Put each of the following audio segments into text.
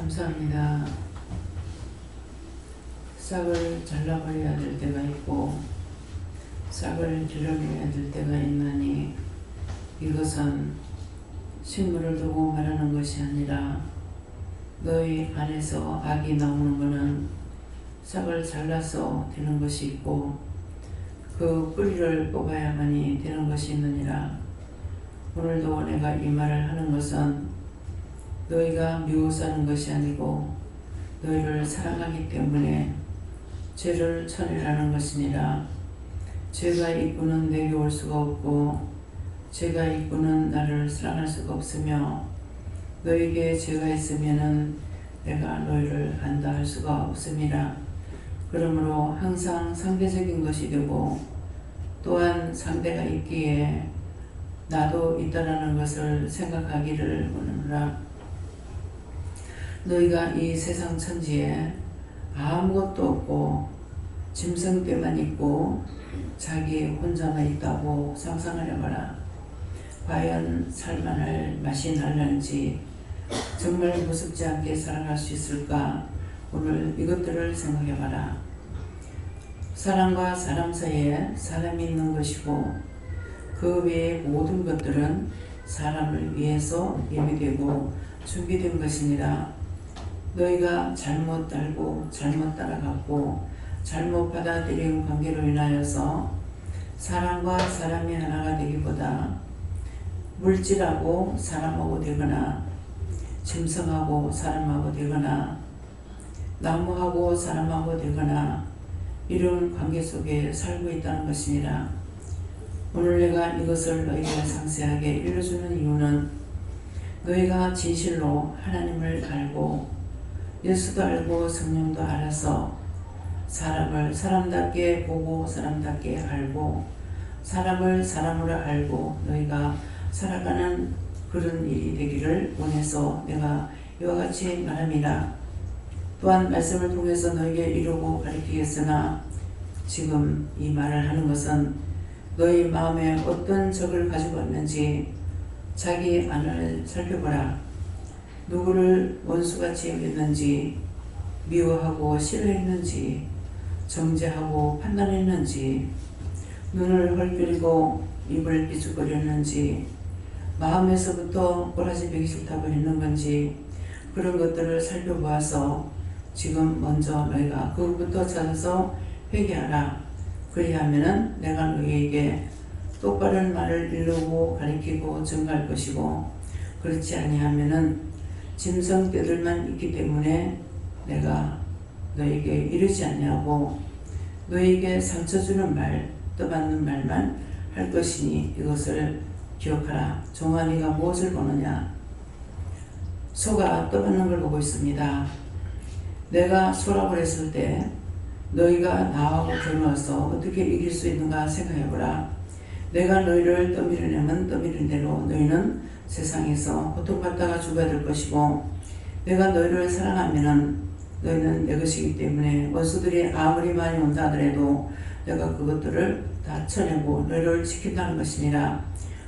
감사합니다. 싹을 잘라버려야 될 때가 있고 싹을 길러내야 될 때가 있나니 이것은 식물을 두고 말하는 것이 아니라 너희 안에서 악이 나오는 것은 싹을 잘라서 되는 것이 있고 그 뿌리를 뽑아야만이 되는 것이 있느니라. 오늘도 내가 이 말을 하는 것은 너희가 미워서하는 것이 아니고 너희를 사랑하기 때문에 죄를 쳐내라는 것이니라. 죄가 있고는 내게 올 수가 없고 죄가 있고는 나를 사랑할 수가 없으며 너희에게 죄가 있으면은 내가 너희를 안다 할 수가 없음이라. 그러므로 항상 상대적인 것이 되고 또한 상대가 있기에 나도 있다라는 것을 생각하기를 원하노라. 너희가 이 세상 천지에 아무것도 없고 짐승떼만 있고 자기 혼자만 있다고 상상하려거라. 과연 살만할 맛이 날는지 정말 무섭지 않게 살아갈 수 있을까? 오늘 이것들을 생각해봐라. 사람과 사람 사이에 사람이 있는 것이고 그 외의 모든 것들은 사람을 위해서 예비되고 준비된 것이니라. 너희가 잘못 알고 잘못 따라갔고 잘못 받아들인 관계로 인하여서 사람과 사람이 하나가 되기보다 물질하고 사람하고 되거나 짐승하고 사람하고 되거나 나무하고 사람하고 되거나 이런 관계 속에 살고 있다는 것이니라. 오늘 내가 이것을 너희에게 상세하게 일러주는 이유는 너희가 진실로 하나님을 알고 예수도 알고 성령도 알아서 사람을 사람답게 보고 사람답게 알고 사람을 사람으로 알고 너희가 살아가는 그런 일이 되기를 원해서 내가 이와 같이 말함이라. 또한 말씀을 통해서 너희에게 이루고 가르치겠으나 지금 이 말을 하는 것은 너희 마음에 어떤 적을 가지고 있는지 자기 안을 살펴보라. 누구를 원수같이 여겼는지 미워하고 싫어했는지 정죄하고 판단했는지 눈을 헐끓이고 입을 비죽거렸는지 마음에서부터 꼬라지 베기 싫다고 했는 건지 그런 것들을 살펴보아서 지금 먼저 너희가 그것부터 찾아서 회개하라. 그리하면은 내가 너희에게 똑바른 말을 이루고 가리키고 증거할 것이고 그렇지 아니하면은 짐승떼들만 있기 때문에 내가 너희에게 이르지 않냐고 너희에게 상처 주는 말 떠받는 말만 할 것이니 이것을 기억하라. 종아 네가 무엇을 보느냐? 소가 떠받는 걸 보고 있습니다. 내가 소라고 했을 때 너희가 나하고 겨누어서 어떻게 이길 수 있는가 생각해보라. 내가 너희를 떠밀으려면 떠밀은 대로 너희는 세상에서 고통받다가 죽어야 될 것이고 내가 너희를 사랑하면은 너희는 내 것이기 때문에 원수들이 아무리 많이 온다 하더라도 내가 그것들을 다 쳐내고 너희를 지킨다는 것이니라.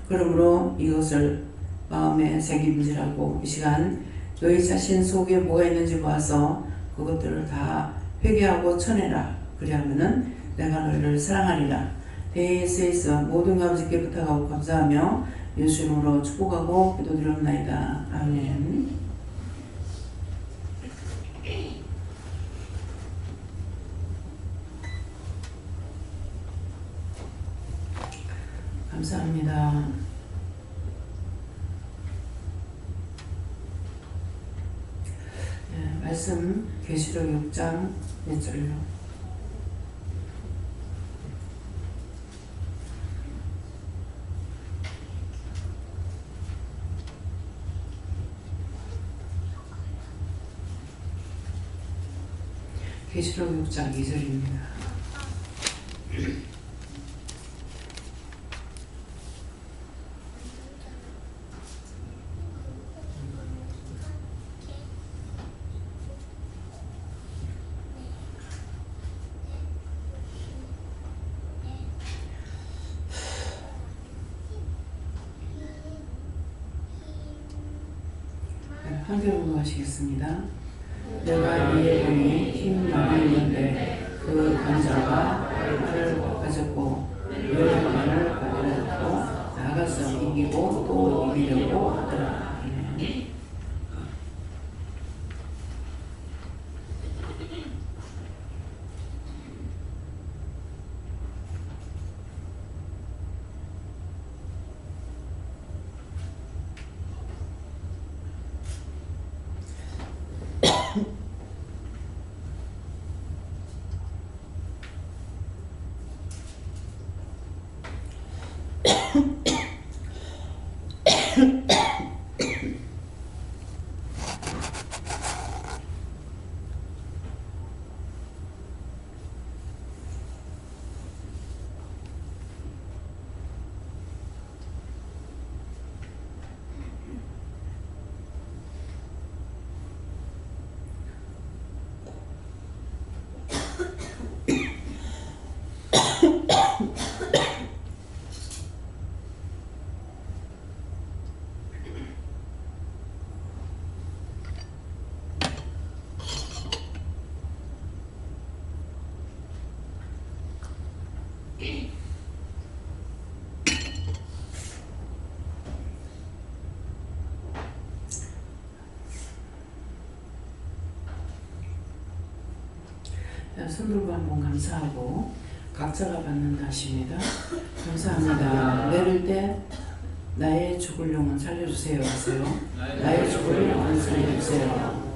그러므로 이것을 마음에 새김질하고 이 시간 너희 자신 속에 뭐가 있는지 봐서 그것들을 다 회개하고 쳐내라. 그리하면은 내가 너희를 사랑하리라. 대예수에서 모든 아버지께 부탁하고 감사하며 예수 이름으로 축복하고 기도드리옵나이다. 아멘. 감사합니다. 네, 말씀 계시록 6장 1절로 계시록 6장 2절입니다. 한결 공부하시겠습니다. 내가 이에 보니 흰 말이 있는데 그 관자가 말을 가졌고 열 말을 가졌고 나가서 이기고 또 이기려고 하더라. 손들고 한번 감사하고 각자가 받는 다시입니다. 감사합니다. 내릴 때 나의 죽을 영혼 살려주세요 하세요. 나의 죽을 영혼 살려주세요.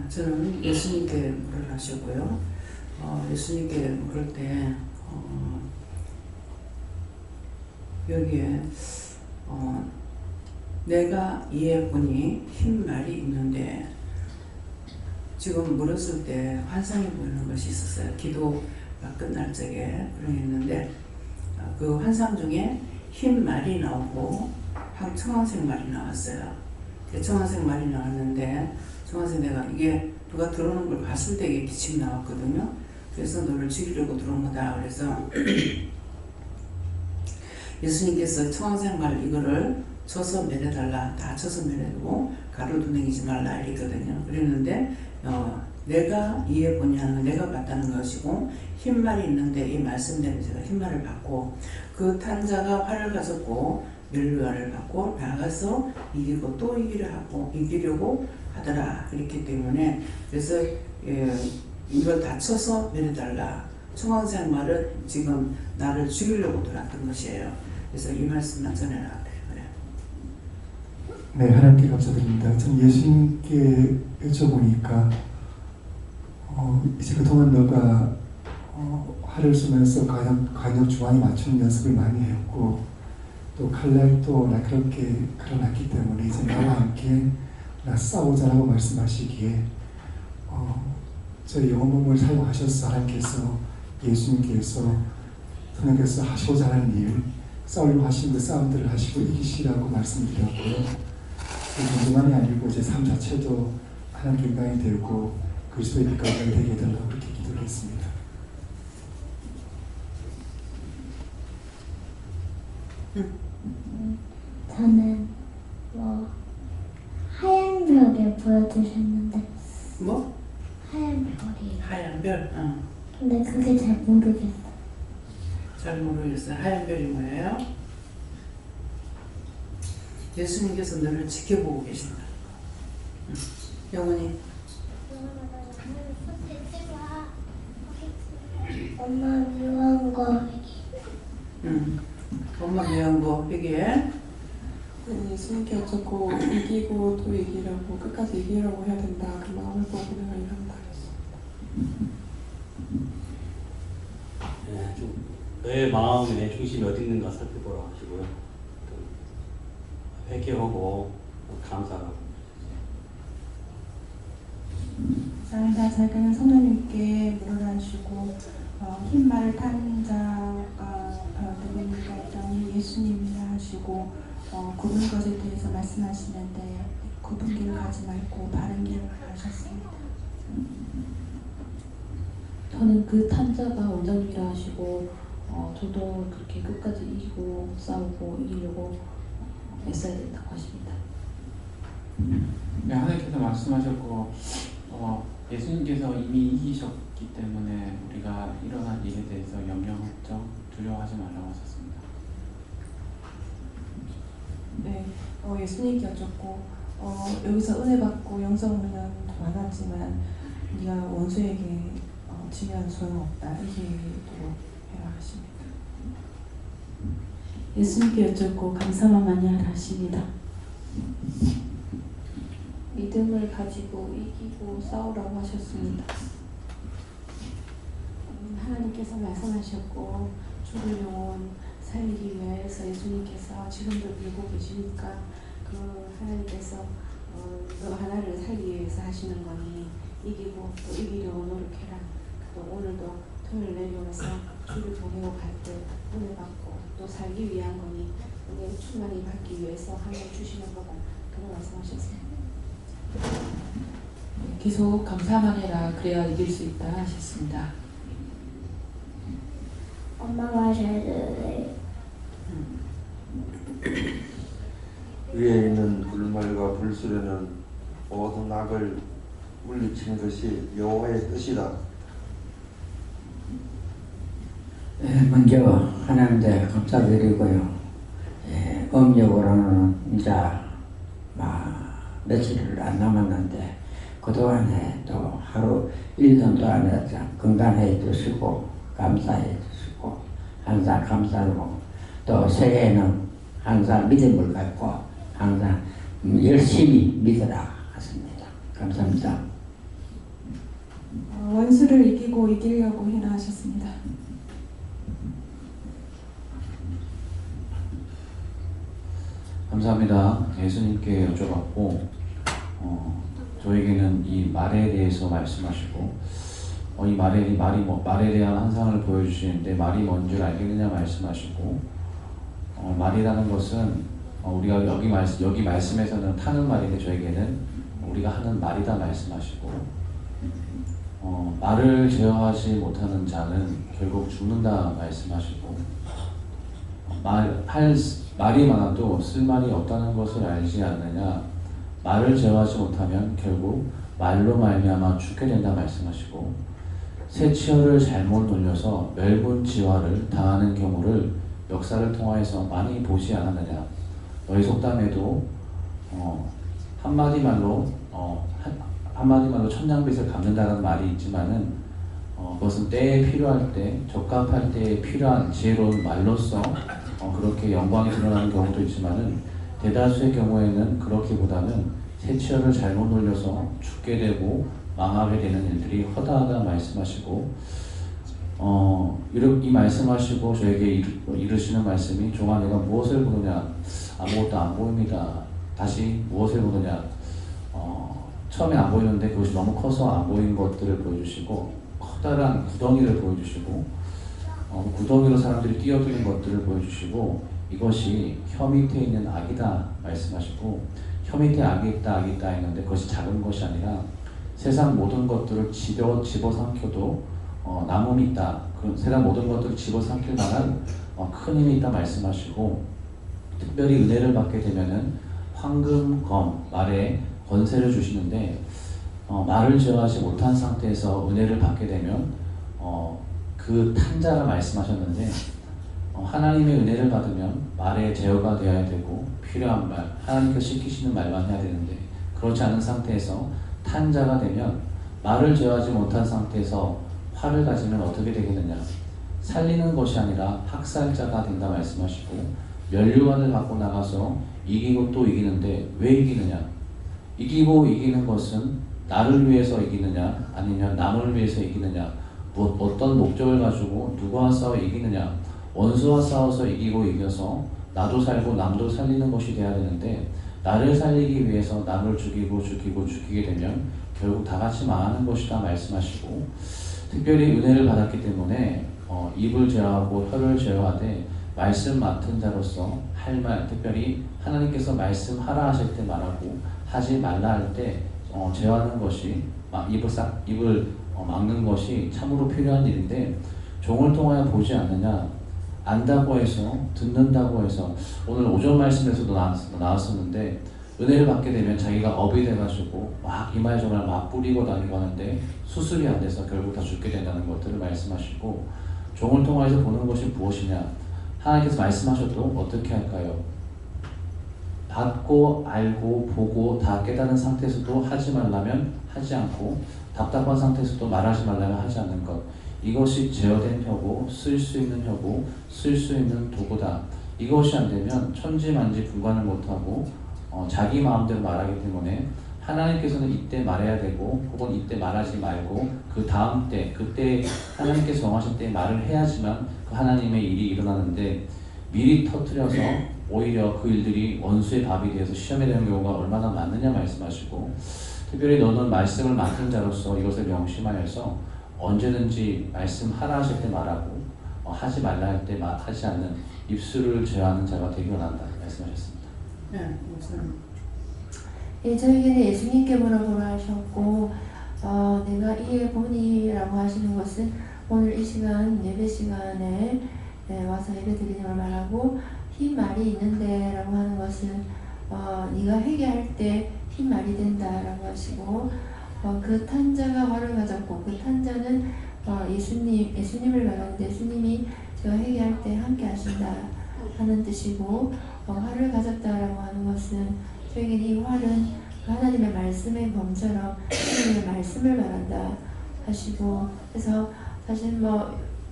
저는 예수님께 물을 하시고요. 예수님께 물을 때 여기에 내가 이에 보니 흰 말이 있는데 지금 물었을 때 환상이 보이는 것이 있었어요. 기도가 끝날 적에 그런 게 있는데 그 환상 중에 흰 말이 나오고 청황색 말이 나왔어요. 청황색 말이 나왔는데 청황색 내가 이게 누가 들어오는 걸 봤을 때 이게 기침이 나왔거든요. 그래서 너를 죽이려고 들어온 거다. 그래서 예수님께서 청황색 말 이거를 쳐서 매려달라. 다 쳐서 매려두고 가로도 내리지 말라 이랬거든요. 그랬는데 내가 이에 보냐는 내가 봤다는 것이고 흰 말이 있는데 이 말씀대로 제가 흰 말을 받고 그 탄자가 활을 가졌고 멸류관을 받고 나가서 이기고 또 이기려고 하더라. 그렇기 때문에 그래서 이걸 다 쳐서 매려달라. 청황색 말은 지금 나를 죽이려고 들어왔던 것이에요. 그래서 이 말씀만 전해라 그래. 네, 하나님께 감사드립니다. 전 예수님께 여쭤보니까 이제 그동안 너가 활을 쏘면서 관역 주환이 맞추는 연습을 많이 했고 또 칼날도 날카롭게 갈아놨기 때문에 이제 나와 함께 나 싸우자라고 말씀하시기에 저희 영혼 몸을 사용하셔서 하나님께서 예수님께서 성령께서 하시고자 하는 일 싸우려고 하시는 그 싸움들을 하시고 이기시라고 말씀드렸고요. 정도만이 아니고 제 삶 자체도 하나님 영광이 되고 그리스도의 빛깔이 되게 해달라고 그렇게 기도를 했습니다. 저는 하얀 별을 보여주셨는데 뭐? 하얀 별이 하얀 별? 근데 그게 잘 모르겠어. 잘 모르겠어요. 하얀 별이 뭐예요? 예수님께서 너를 지켜보고 계신다. 영원히. 엄마 미워한 거 엄마 미워한 거 회개해. 예수님께 어쩌고 이기고 또 이기려고 끝까지 이기려고 해야 된다. 그 마음을 보고 내가 일한다 그랬습니다. 너의 마음의 내 중심이 어디 있는가 살펴보라 하시고요. 회개하고 감사하고. 사랑과 살기는 성령님께 물어주시고 흰 말을 타는 자가 누구입니까 했더니 예수님이라 하시고 굽은 것에 대해서 말씀하시는데 굽은 길을 가지 말고 바른 길을 가셨습니다. 저는 그 탄자가 원장님이라 하시고 저도 그렇게 끝까지 이기고 싸우고 이기려고 애써야 된다고 하십니다. 네, 하나님께서 말씀하셨고 예수님께서 이미 이기셨기 때문에 우리가 일어난 일에 대해서 염려, 걱정, 두려워하지 말라고 하셨습니다. 네, 예수님께 여쭙고 여기서 은혜 받고 영성은 더 많았지만 네가 원수에게 지면 소용없다. 이기도록 해라 하십니다. 예수님께 여쭙고 감사만 많이 하라 하십니다. 믿음을 가지고 이기고 싸우라고 하셨습니다. 하나님께서 말씀하셨고 죽을 영혼 살리기 위해서 예수님께서 지금도 밀고 계시니까 그 하나님께서 너 하나를 살기 위해서 하시는 거니 이기고 또 이기려고 노력해라. 또 오늘도 토요일 내려와서 주를 보내고 갈 때 은혜 받고 또 살기 위한 거니 은혜 충만히 받기 위해서 하나님 주시는 거다. 그런 말씀하셨습니다. 계속 감사만 해라 그래야 이길 수 있다 하셨습니다. 엄마 말 잘 들으래. 위에 있는 불말과 불수레는 모든 악을 물리치는 것이 여호와의 뜻이다. 먼저 하나님께 감사드리고요. 음력으로는 이제 며칠 안 남았는데 그동안에 또 하루 1년 동안에 건강해 주시고 감사해 주시고 항상 감사하고 또 새해에는 항상 믿음을 갖고 항상 열심히 믿으라 하십니다. 감사합니다. 원수를 이기고 이기려고 해라 하셨습니다. 감사합니다. 예수님께 여쭤봤고 저에게는 이 말에 대해서 말씀하시고 이 말에 대한 환상을 보여주시는데 말이 뭔 줄 알겠느냐 말씀하시고 말이라는 것은 우리가 여기 말씀에서는 타는 말인데 저에게는 우리가 하는 말이다 말씀하시고 말을 제어하지 못하는 자는 결국 죽는다 말씀하시고 말이 많아도 쓸 말이 없다는 것을 알지 않느냐. 말을 제어하지 못하면 결국 말로 말미암아 죽게 된다 말씀하시고 새 치어를 잘못 놀려서 멸군 지화를 당하는 경우를 역사를 통하여서 많이 보지 않았느냐. 너희 속담에도 한마디 말로 천냥빚을 갚는다는 말이 있지만은 그것은 때에 필요할 때 적합할 때에 필요한 지혜로운 말로서 그렇게 영광이 드러나는 경우도 있지만은 대다수의 경우에는 그렇기보다는 새 치열을 잘못 놀려서 죽게 되고 망하게 되는 일들이 허다하다 말씀하시고 이 말씀하시고 저에게 이르시는 말씀이 종아 내가 무엇을 보느냐 아무것도 안 보입니다. 다시 무엇을 보느냐 처음에 안 보이는데 그것이 너무 커서 안 보인 것들을 보여주시고 커다란 구덩이를 보여주시고 구덩이로 사람들이 뛰어드는 것들을 보여주시고 이것이 혀 밑에 있는 악이다 말씀하시고 혀 밑에 악이 있다 했는데 그것이 작은 것이 아니라 세상 모든 것들을 집어삼켜도 남음이 있다. 세상 모든 것들을 집어삼킬 만한 큰 힘이 있다 말씀하시고 특별히 은혜를 받게 되면은 황금검 말에 권세를 주시는데 말을 제어하지 못한 상태에서 은혜를 받게 되면 그 탄자가 말씀하셨는데 하나님의 은혜를 받으면 말의 제어가 되어야 되고 필요한 말 하나님께서 시키시는 말만 해야 되는데 그렇지 않은 상태에서 탄자가 되면 말을 제어하지 못한 상태에서 화를 가지면 어떻게 되겠느냐 살리는 것이 아니라 학살자가 된다 말씀하시고 면류관을 갖고 나가서 이기고 또 이기는데 왜 이기느냐 이기고 이기는 것은 나를 위해서 이기느냐 아니면 남을 위해서 이기느냐 어떤 목적을 가지고 누구와 싸워 이기느냐 원수와 싸워서 이기고 이겨서 나도 살고 남도 살리는 것이 돼야 되는데 나를 살리기 위해서 남을 죽이게 되면 결국 다 같이 망하는 것이다 말씀하시고 특별히 은혜를 받았기 때문에 입을 제어하고 혀를 제어하되 말씀 맡은 자로서 할 말 특별히 하나님께서 말씀하라 하실 때 말하고 하지 말라 할 때 제어하는 것이 입을 막는 것이 참으로 필요한 일인데 종을 통하여 보지 않느냐 안다고 해서 듣는다고 해서 오늘 오전 말씀에서도 나왔었는데 은혜를 받게 되면 자기가 업이 돼가지고 막 이말저말 막 뿌리고 다니고 하는데 수습이 안 돼서 결국 다 죽게 된다는 것들을 말씀하시고 종을 통하여서 보는 것이 무엇이냐 하나님께서 말씀하셔도 어떻게 할까요? 받고 알고 보고 다 깨달은 상태에서도 하지 말라면 하지 않고 답답한 상태에서도 말하지 말라면 하지 않는 것 이것이 제어된 혀고 쓸 수 있는 혀고 쓸 수 있는 도구다. 이것이 안 되면 천지만지 분간을 못하고 자기 마음대로 말하기 때문에 하나님께서는 이때 말해야 되고 혹은 이때 말하지 말고 그 다음 때 그때 하나님께서 정하신 때 말을 해야지만 그 하나님의 일이 일어나는데 미리 터뜨려서 오히려 그 일들이 원수의 밥이 되어서 시험에 되는 경우가 얼마나 많느냐 말씀하시고 특별히 너는 말씀을 맡은 자로서 이것을 명심하여서 언제든지 말씀하라 하실 때 말하고 하지 말라 할 때 하지 않는 입술을 제어하는 자가 되기 원한다 말씀하셨습니다. 네, 무슨 저에게는 예수님께 물어보라 하셨고 내가 이해 보니라고 하시는 것은 오늘 이 시간 예배 시간에 와서 예배 드리는 걸 말하고 흰 말이 있는데 라고 하는 것은 네가 회개할 때 흰 말이 된다라고 하시고 그 탄자가 화를 가졌고 그 탄자는 예수님을 말하는데 예수님이 제가 회개할 때 함께 하신다 하는 뜻이고 화를 가졌다라고 하는 것은 저에게는 이 화는 하나님의 말씀의 검처럼 하나님의 말씀을 말한다 하시고 그래서 사실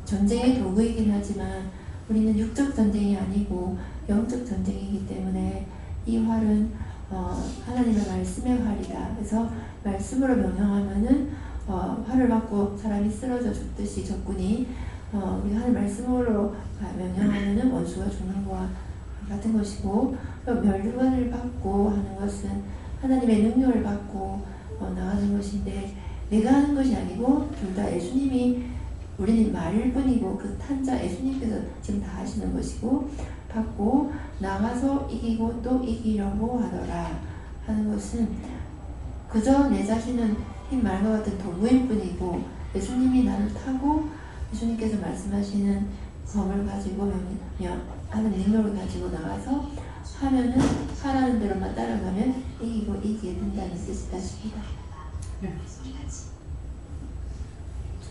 전쟁의 도구이긴 하지만 우리는 육적 전쟁이 아니고 영적 전쟁이기 때문에 이 활은 하나님의 말씀의 활이다. 그래서 말씀으로 명령하면은 활을 받고 사람이 쓰러져 죽듯이 적군이 우리 하나님 말씀으로 명령하면은 원수가 죽는 것과 같은 것이고 멸류관을 받고 하는 것은 하나님의 능력을 받고 나가는 것인데 내가 하는 것이 아니고 둘 다 예수님이 우리는 말일 뿐이고 그 탄자 예수님께서 지금 다 하시는 것이고 받고 나가서 이기고 또 이기려고 하더라 하는 것은 그저 내 자신은 흰 말과 같은 도구일 뿐이고 예수님이 나를 타고 예수님께서 말씀하시는 검을 가지고 하는 능력을 가지고 나가서 하면은 하라는 대로만 따라가면 이기고 이기게 된다는 뜻이다 싶습니다.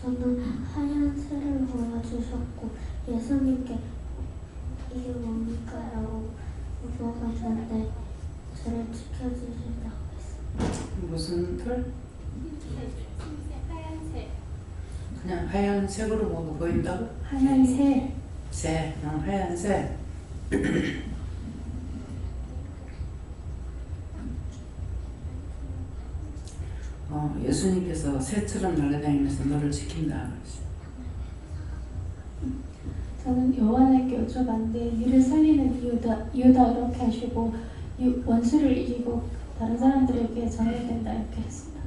저는 하얀 새를 보여주셨고 예수님께 이게 뭡니까라고 물어봤는데 저를 지켜주신다고 했어요. 무슨 털? 그냥 하얀색으로 보인다고? 하얀 새. 새, 하얀 새. 예수님께서 새처럼 날아다니면서 너를 지킨다. 저는 요한에게 여쭤봤는데 이를 살리는 이유다 이렇게 하시고 원수를 이기고 다른 사람들에게 전해야 된다 이렇게 했습니다.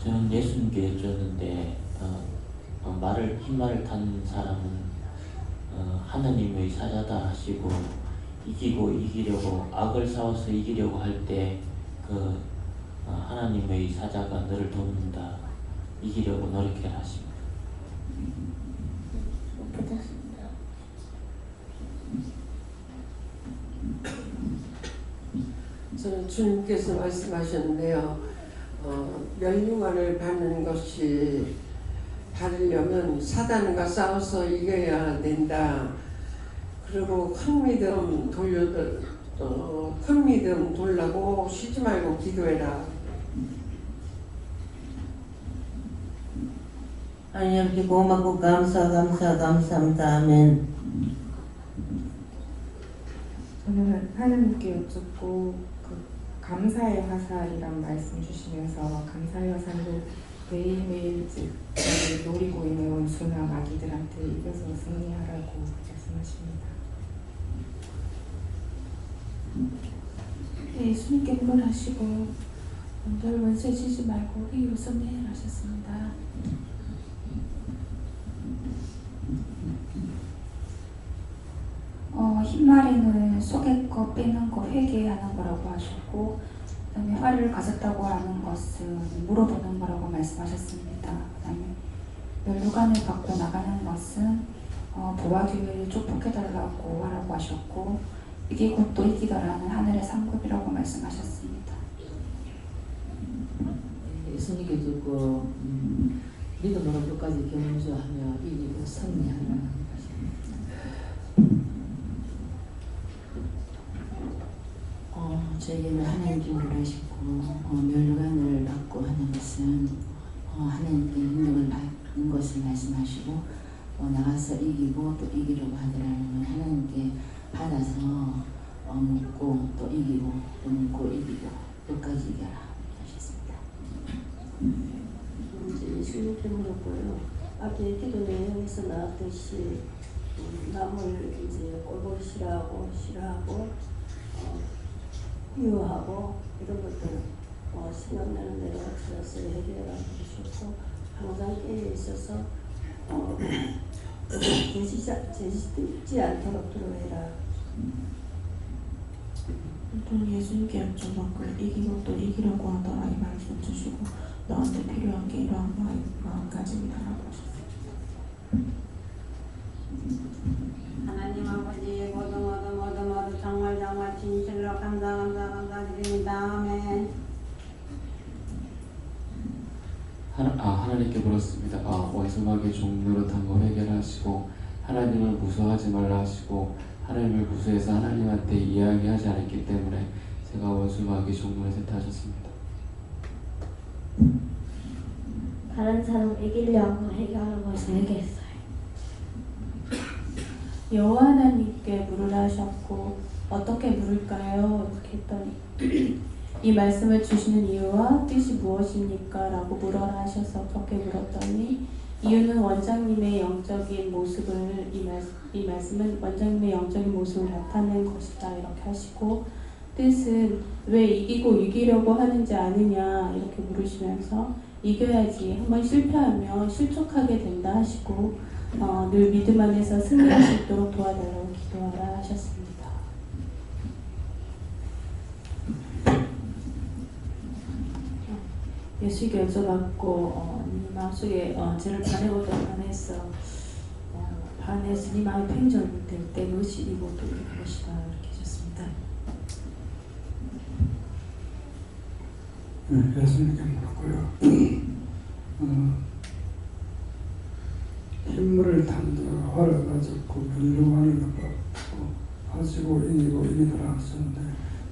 저는 예수님께 여쭈었는데 흰 말을 탄 사람은 하나님의 사자다 하시고 이기려고 악을 싸워서 이기려고 할 때 하나님의 사자가 너를 돕는다 이기려고 노력해 하십니다. 저는 주님께서 말씀하셨는데요. 멸류관을 받는 것이 받으려면 사단과 싸워서 이겨야 된다. 그리고 큰 믿음 돌라고 쉬지 말고 기도해라. 하나님께 고맙고 감사합니다. 아멘. 저는 하나님께 여쭙고 감사의 화살이란 말씀 주시면서 감사의 화살로 매일매일 노리고 있는 원수나 마귀들한테 이겨서 승리하라고 말씀하십니다. 예수님께 물하시고 늘 원수에 지지 말고 이기고 승리하라 하셨습니다. 흰말에는 속의 거 빼는 거 회개하는 거라고 하셨고, 그다음에 화를 가졌다고 하는 것은 물어보는 거라고 말씀하셨습니다. 그다음에 멸류관을 받고 나가는 것은 보아교회를 축복해달라고 하라고 하셨고, 이기고 또 이기더라는 하늘의 상급이라고 말씀하셨습니다. 예수님께서 믿음으로 끝까지 견주하며 이기고 승리하라. 저에게는 하나님께 물으시고 멸류관을 받고 하는 것은 하나님께 능력을 받는 것을 말씀하시고 나가서 이기고 또 이기려고 하더라는 건 하나님께 받아서 묻고 또 이기고 또 묻고 이기고 끝까지 이겨라 하셨습니다. 이제 예수님께 물었고요. 아까 기도 내용에서 나왔듯이 남을 이제 꼴보기 싫어하고 미워하고 이런 것들 생각나는 대로 들어서 해결하라고 하셨고, 항상 깨어 있어서 죄짓지 않도록 기도해라. 또 예수님께 여쭤봤고 이기고 또 이기려고 하더라 이 말씀 주시고 너한테 필요한 게 이러한 마음가짐이다라고 하셨어요. 하나님 아버지 모두 정말 진실로 감사드립니다. 아멘. 하나님께 물었습니다. 원수마귀의 종로로 탄거 해결하시고 하나님을 무서워하지 말라 하시고 하나님을 무서워해서 하나님한테 이야기하지 않았기 때문에 제가 원수마귀의 종로에 세탁하셨습니다. 다른 사람 이기려고 해결하는 것을 얘기했어요. 여호와 하나님께 물으라 하셨고 어떻게 물을까요? 이렇게 했더니 이 말씀을 주시는 이유와 뜻이 무엇입니까? 라고 물어라 하셔서 그렇게 물었더니 이유는 원장님의 영적인 모습을 이 말씀은 원장님의 영적인 모습을 나타낸 것이다 이렇게 하시고, 뜻은 왜 이기려고 하는지 아느냐 이렇게 물으시면서 이겨야지 한번 실패하면 실족하게 된다 하시고 늘 믿음 안에서 승리할 수 있도록 도와달라고 기도하라 하셨습니다. 예수께 여쭤봤고 네 마음속에 죄를 반해보다 반해서 네 마음이 팽전될 때 그것이 이고 또 이길 것이다 이렇게 하셨습니다. 예수님께 물었고요. 흰물을 탄다 화를 가졌고 멸류관을 받고 하시고 이기고 이기더라 하셨는데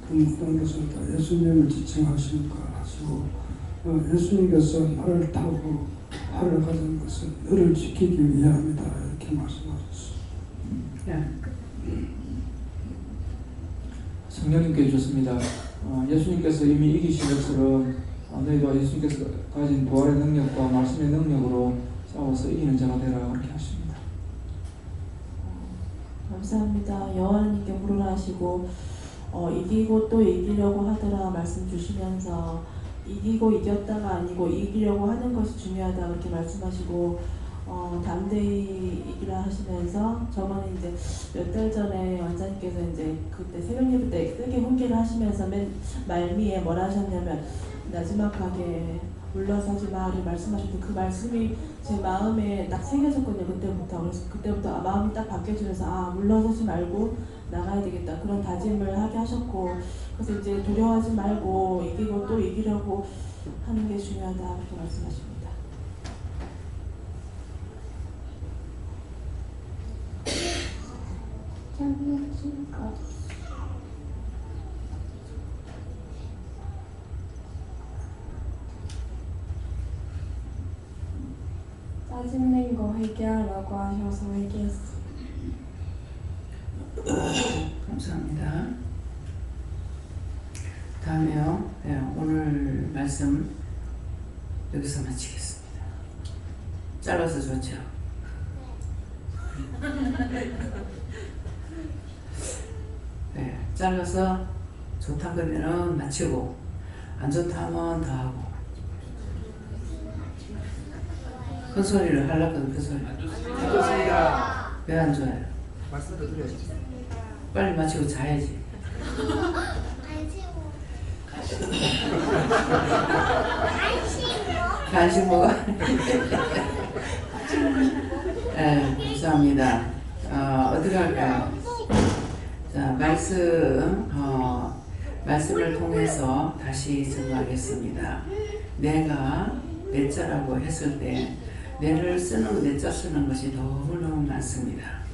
그 모든 것을 다 예수님을 지칭하시니까 하시고, 예수님께서 말을 타고 화를 가진 것은 너를 지키기 위함이다 이렇게 말씀하셨어요. 성령님께 주셨습니다. 예수님께서 이미 이기신 것처럼 너희도 예수님께서 가진 부활의 능력과 말씀의 능력으로 싸워서 이기는 자가 되라 그렇게 하십니다. 감사합니다. 여호와님께 물으라 하시고 이기고 또 이기려고 하더라 말씀 주시면서 이기고 이겼다가 아니고 이기려고 하는 것이 중요하다 그렇게 말씀하시고 담대히 이기라 하시면서 저번에 이제 몇 달 전에 원장님께서 이제 그때 새벽 예배 때 크게 훈계를 하시면서 맨 말미에 뭐라 하셨냐면 나지막하게 물러서지 마를 말씀하셨는데 그 말씀이 제 마음에 딱 새겨졌거든요. 그때부터. 그래서 그때부터 마음이 딱 바뀌어지면서 물러서지 말고 나가야 되겠다 그런 다짐을 하게 하셨고, 그래서 이제 두려워하지 말고 이기고 또 이기려고 하는 게 중요하다 그렇게 말씀하십니다. 짜증낸 거 회개하라고 하셔서 회개했어요. 감사합니다. 다음에요. 오늘 말씀 여기서 마치겠습니다. 짧아서 좋죠? 네, 잘라서 좋다 그러면 마치고 안 좋다 하면 더 하고 큰 소리를 하려거든. 그 소리 안 좋습니다. 왜 안 좋아요? 말씀도 드려야지. 빨리 마치고 자야지. 간식 먹어. 네, 감사합니다. 어떻게 할까요? 자, 말씀을 통해서 다시 정하겠습니다. 내가 내 자라고 했을 때 내를 쓰는 내 자 쓰는 것이 너무너무 많습니다.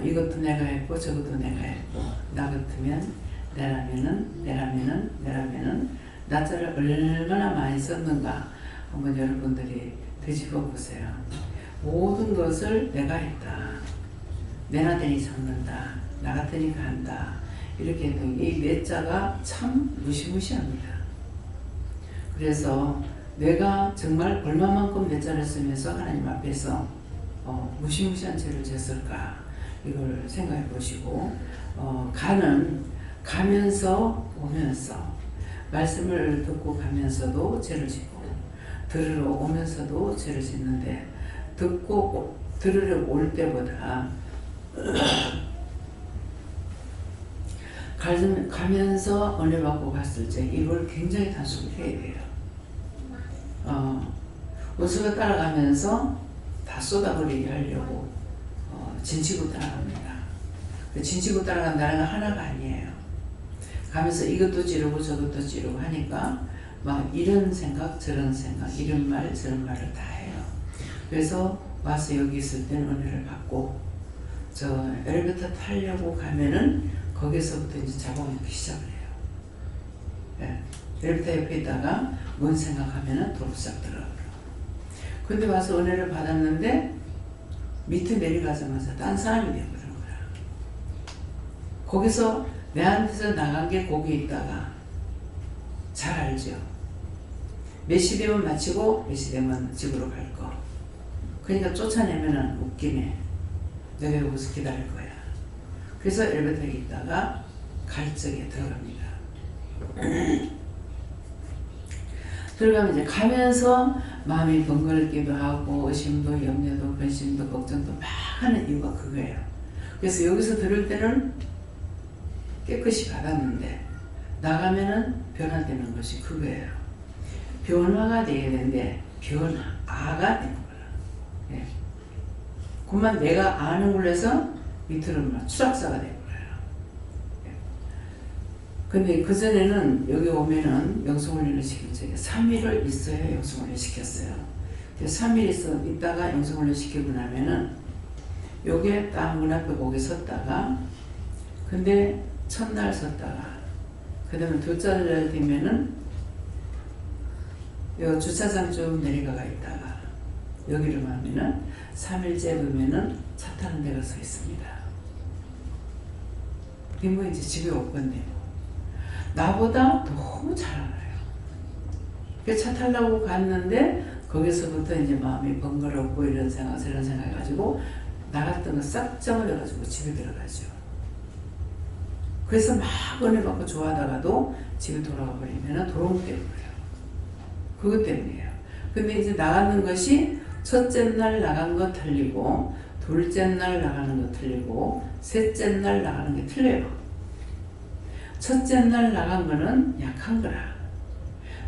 이것도 내가 했고 저것도 내가 했고 나 같으면 내라면은 나 자를 얼마나 많이 썼는가 한번 여러분들이 되짚어 보세요. 모든 것을 내가 했다. 내나 되니 잡는다. 나 같으니까 한다. 이렇게 했던 이 내 자가 참 무시무시합니다. 그래서 내가 정말 얼마만큼 내 자를 쓰면서 하나님 앞에서 무시무시한 죄를 졌을까 이걸 생각해 보시고 가면서 오면서 말씀을 듣고 가면서도 죄를 짓고 들으러 오면서도 죄를 짓는데 듣고 들으러 올 때보다 가면서 은혜 받고 갔을 때 이걸 굉장히 단순해야 돼요. 원수가 따라가면서 다 쏟아버리게 하려고 진치고 따라갑니다. 진치고 따라간다는 건 하나가 아니에요. 가면서 이것도 찌르고 저것도 찌르고 하니까 막 이런 생각 저런 생각 이런 말 저런 말을 다 해요. 그래서 와서 여기 있을 때는 은혜를 받고 저 엘리베이터 타려고 가면은 거기서부터 이제 잡아먹기 시작을 해요. 네. 엘리베이터 옆에 있다가 뭔 생각하면은 도로시작 들어가요. 근데 와서 은혜를 받았는데 밑에 내려가자마자 딴 사람이 되어버린 거야. 거기서 내한테서 나간 게 거기 있다가 잘 알죠. 몇 시 되면 마치고 몇 시 되면 집으로 갈 거. 그러니까 쫓아내면은 웃기네. 내가 여기서 기다릴 거야. 그래서 엘리베이터에 있다가 갈 적에 들어갑니다. 들어가면 이제 가면서 마음이 번거롭기도 하고 의심도 염려도 근심도 걱정도 막 하는 이유가 그거예요. 그래서 여기서 들을 때는 깨끗이 받았는데 나가면은 변화되는 것이 그거예요. 변화가 돼야 되는데 변화가 되는 거야. 예. 그만 내가 아는 걸로 해서 밑으로 막 추락사가 되는 거예요. 예. 근데 그전에는 여기 오면은 영성훈련을 시킨 적이 3일을 있어야 영성훈련 시켰어요. 3일 있다가 영성훈련 시키고 나면은 요게 딱 문 앞에 거기 섰다가 근데 첫날 섰다가 그 다음에 둘째 되면은 요 주차장 좀 내려가 있다가 여기를 가면은 3일째 보면은 차 타는 데가 서 있습니다. 이게 뭐 이제 집에 올 건데 나보다 너무 잘 알아요. 차 타려고 갔는데 거기서부터 이제 마음이 번거롭고 이런 생각 저런 생각 해가지고 나갔던 거 싹 정어려가지고 집에 들어가죠. 그래서 막 은혜 받고 좋아하다가도 집에 돌아가 버리면 돌아오게 되고요. 그것 때문이에요. 근데 이제 나가는 것이 첫째 날 나간 거 틀리고 둘째 날 나가는 거 틀리고 셋째 날 나가는 게 틀려요. 첫째 날 나간 거는 약한 거라.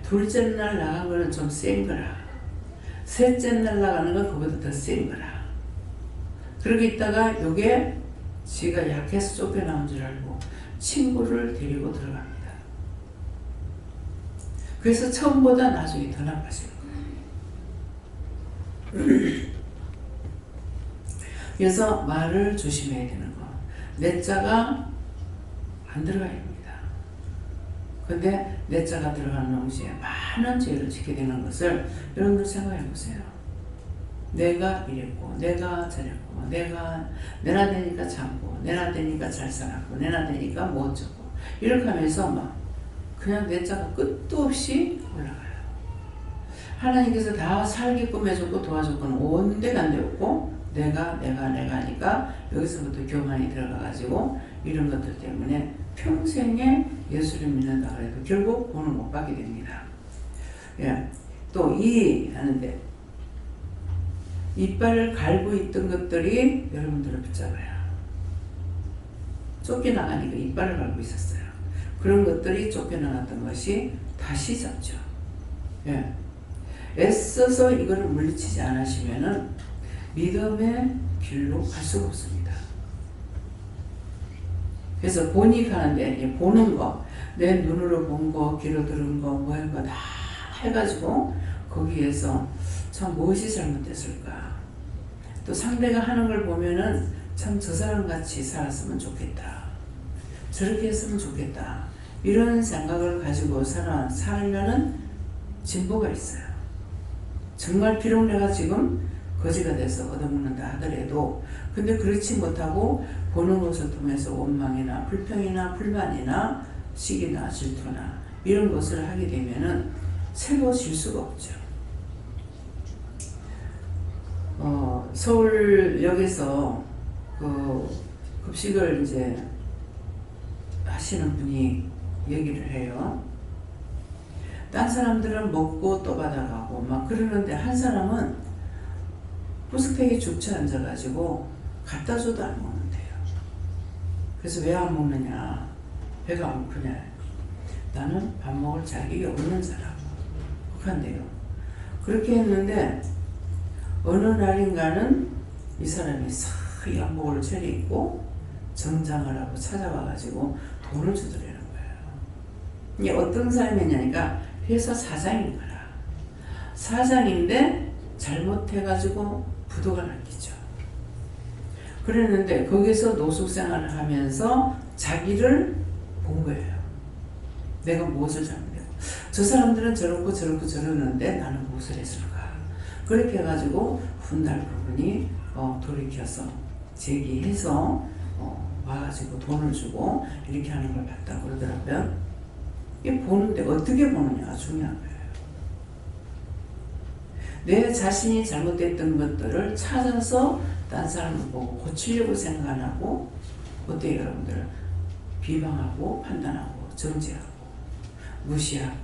둘째 날 나간 거는 좀 센 거라. 셋째 날 나가는 건 그보다 더 센 거라. 그러고 있다가 요게 지가 약해서 쫓겨나온 줄 알고 친구를 데리고 들어갑니다. 그래서 처음보다 나중에 더 나빠지는 거예요. 그래서 말을 조심해야 되는 거. 내 자가 안 들어가야 됩니다. 근데 내 자가 들어가는 동시에 많은 죄를 짓게 되는 것을 여러분들 생각해 보세요. 내가 이랬고 내가 저랬고 내가 내나 되니까 참고 내나 되니까 잘 살았고 내나 되니까 뭐 어쩌고 이렇게 하면서 막 그냥 내 자가 끝도 없이 올라가요. 하나님께서 다 살게 꾸며줬고 도와줬고는 온데간데 없고 내가 하니까 여기서부터 교만이 들어가가지고 이런 것들 때문에 평생에 예수를 믿는다 그래도 결국 본을 못 받게 됩니다. 예. 또 이 하는데 이빨을 갈고 있던 것들이 여러분들을 붙잡아요. 쫓겨나가니까 이빨을 갈고 있었어요. 그런 것들이 쫓겨나갔던 것이 다시 잡죠. 예. 애써서 이거를 물리치지 않으시면은 믿음의 길로 갈 수가 없습니다. 그래서 보니 가는데 보는 거, 내 눈으로 본 거, 귀로 들은 거, 뭐 한 거 다 해가지고 거기에서 참 무엇이 잘못됐을까? 또 상대가 하는 걸 보면은 참 저 사람 같이 살았으면 좋겠다. 저렇게 했으면 좋겠다. 이런 생각을 가지고 살면은 진보가 있어요. 정말 비록 내가 지금 거지가 돼서 얻어먹는다 하더라도 근데 그렇지 못하고 보는 것을 통해서 원망이나 불평이나 불만이나 시기나 질투나 이런 것을 하게 되면은 새로워질 수가 없죠. 서울역에서 그 급식을 이제 하시는 분이 얘기를 해요. 딴 사람들은 먹고 또 받아가고 막 그러는데 한 사람은 부스펙에 죽쳐 앉아가지고 갖다 줘도 안 먹는데요. 그래서 왜 안 먹느냐? 배가 안 고프냐? 나는 밥 먹을 자격이 없는 사람. 그런데요. 그렇게 했는데 어느 날인가는 이 사람이 싹 양복을 차려입고 정장을 하고 찾아와가지고 돈을 주더라는 거예요. 이게 어떤 사람이냐니까 회사 사장인 거라. 사장인데 잘못해가지고 부도가 났겠죠. 그랬는데 거기서 노숙생활을 하면서 자기를 본 거예요. 내가 무엇을 잘못했고 저 사람들은 저렇고 저렇고 저러는데 나는 무엇을 했을까. 그렇게 해가지고 훗날 그분이 돌이켜서 제기해서 와가지고 돈을 주고 이렇게 하는 걸 봤다고 그러더라고요. 이게 보는데 어떻게 보느냐가 중요한 거예요. 내 자신이 잘못됐던 것들을 찾아서 딴 사람을 보고 고치려고 생각 안 하고 어때요 여러분들? 비방하고 판단하고 정죄하고 무시하고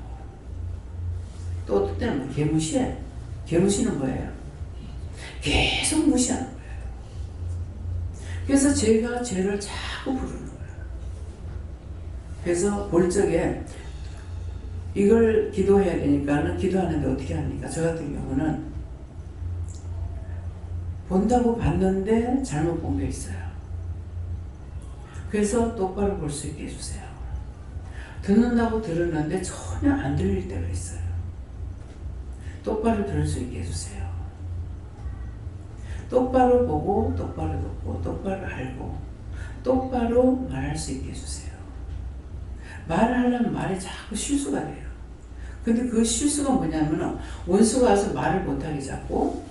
또 어떨 때는 개무시해. 개무시는 뭐예요? 계속 무시하는 거예요. 그래서 죄가 죄를 자꾸 부르는 거예요. 그래서 볼 적에 이걸 기도해야 되니까는 기도하는데 어떻게 합니까? 저 같은 경우는 본다고 봤는데 잘못 본 게 있어요. 그래서 똑바로 볼 수 있게 해주세요. 듣는다고 들었는데 전혀 안 들릴 때가 있어요. 똑바로 들을 수 있게 해주세요. 똑바로 보고 똑바로 듣고 똑바로 알고 똑바로 말할 수 있게 해주세요. 말을 하려면 말이 자꾸 실수가 돼요. 근데 그 실수가 뭐냐면 원수가 와서 말을 못하게 잡고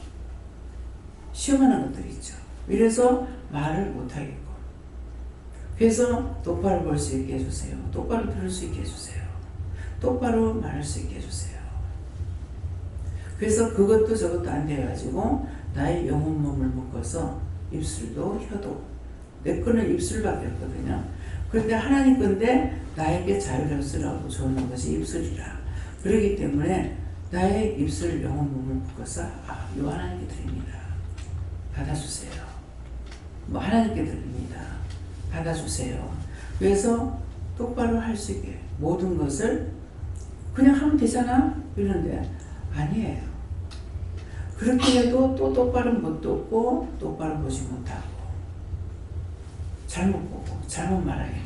시험하는 것들이 있죠. 이래서 말을 못하겠고, 그래서 똑바로 볼 수 있게 해주세요. 똑바로 들을 수 있게 해주세요. 똑바로 말할 수 있게 해주세요. 그래서 그것도 저것도 안 돼가지고 나의 영혼 몸을 묶어서 입술도 혀도, 내 거는 입술밖에 없거든요. 그런데 하나님 건데 나에게 자유를 쓰라고 주는 것이 입술이라. 그렇기 때문에 나의 입술 영혼 몸을 묶어서 요 하나님께 드립니다. 받아주세요. 뭐 하나님께 드립니다. 받아주세요. 그래서 똑바로 할 수 있게 모든 것을 그냥 하면 되잖아 이러는데 아니에요. 그렇게 해도 또 똑바로 못 듣고 똑바로 보지 못하고 잘못 보고 잘못 말하게 되고,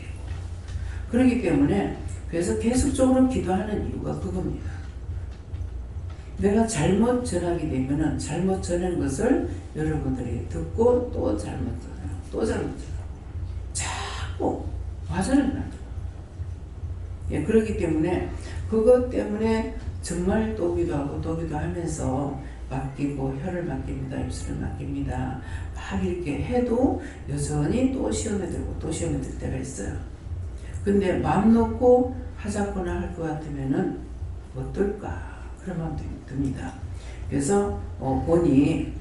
그렇기 때문에 그래서 계속적으로 기도하는 이유가 그겁니다. 내가 잘못 전하게 되면은 잘못 전한 것을 여러분들이 듣고 또 잘못 전하고 또 잘못 전하고 자꾸 화전을 만들어. 예, 그렇기 때문에 그것 때문에 정말 또 기도하고 또 기도하면서 맡기고 혀를 맡깁니다. 입술을 맡깁니다. 막 이렇게 해도 여전히 또 시험에 들고 또 시험에 들 때가 있어요. 근데 마음 놓고 하자꾸나 할 것 같으면은 어떨까 그런 마음도 듭니다. 그래서 보니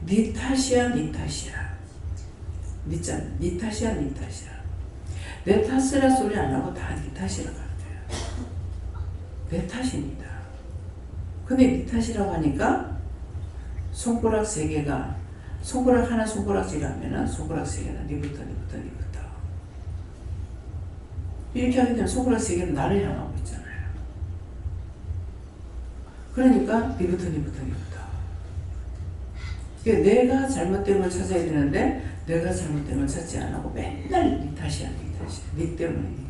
니 탓이야 니 탓이야 니 탓이야 니 탓이야 내 탓이라 소리 안 하고 다 니 탓이라고 하는데요. 내 탓입니다. 근데 니 탓이라고 하니까 손가락 3개가 손가락 하나 손가락질하면은 손가락 3개는 니부터 이렇게 하게 되면 손가락 3개는 나를 향하고 있잖아요. 그러니까 니부터 내가 잘못된 걸 찾아야 되는데 내가 잘못된 걸 찾지 안 하고 맨날 니 탓이야 니 때문에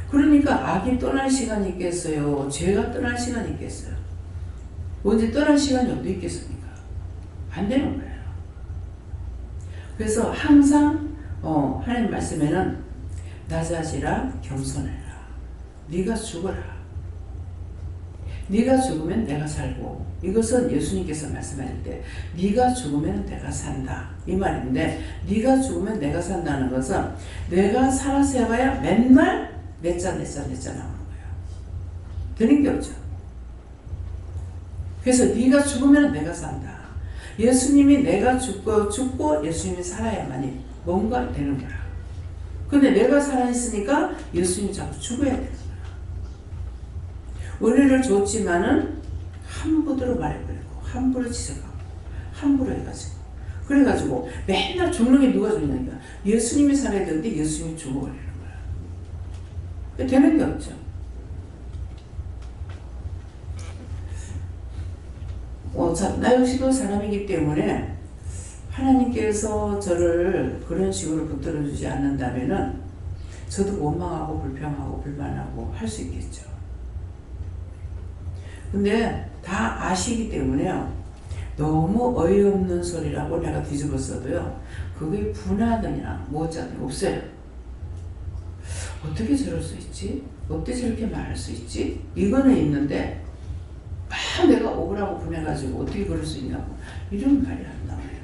그러니까 악이 떠날 시간이 있겠어요? 죄가 떠날 시간이 있겠어요? 언제 떠날 시간이 어디 있겠습니까? 안 되는 거예요. 그래서 항상 하나님 말씀에는 낮아지라 겸손해라. 네가 죽어라. 네가 죽으면 내가 살고, 이것은 예수님께서 말씀하실 때 네가 죽으면 내가 산다 이 말인데, 네가 죽으면 내가 산다는 것은 내가 살아서 해봐야 맨날 내자 나오는 거예요. 되는 게 없죠. 그래서 네가 죽으면 내가 산다. 예수님이 내가 죽고 예수님이 살아야만이 뭔가 되는 거야. 근데 내가 살아있으니까 예수님이 자꾸 죽어야 되는 거야. 은혜를 줬지만은 함부로 말해버리고 함부로 지적하고 함부로 해가지고 그래가지고 맨날 죽는 게 누가 죽냐니까 예수님이 살아야 되는데 예수님이 죽어버리는 거야. 되는 게 없죠. 나 역시도 사람이기 때문에 하나님께서 저를 그런 식으로 붙들어 주지 않는다면은 저도 원망하고 불평하고 불만하고 할 수 있겠죠. 근데 다 아시기 때문에요. 너무 어이없는 소리라고 내가 뒤집어 써도요. 그게 분하느냐 뭐자느냐 없어요. 어떻게 저럴 수 있지? 어떻게 저렇게 말할 수 있지? 이거는 있는데 막 내가 억울하고 분해가지고 어떻게 그럴 수 있냐고 이런 말이 안 나와요.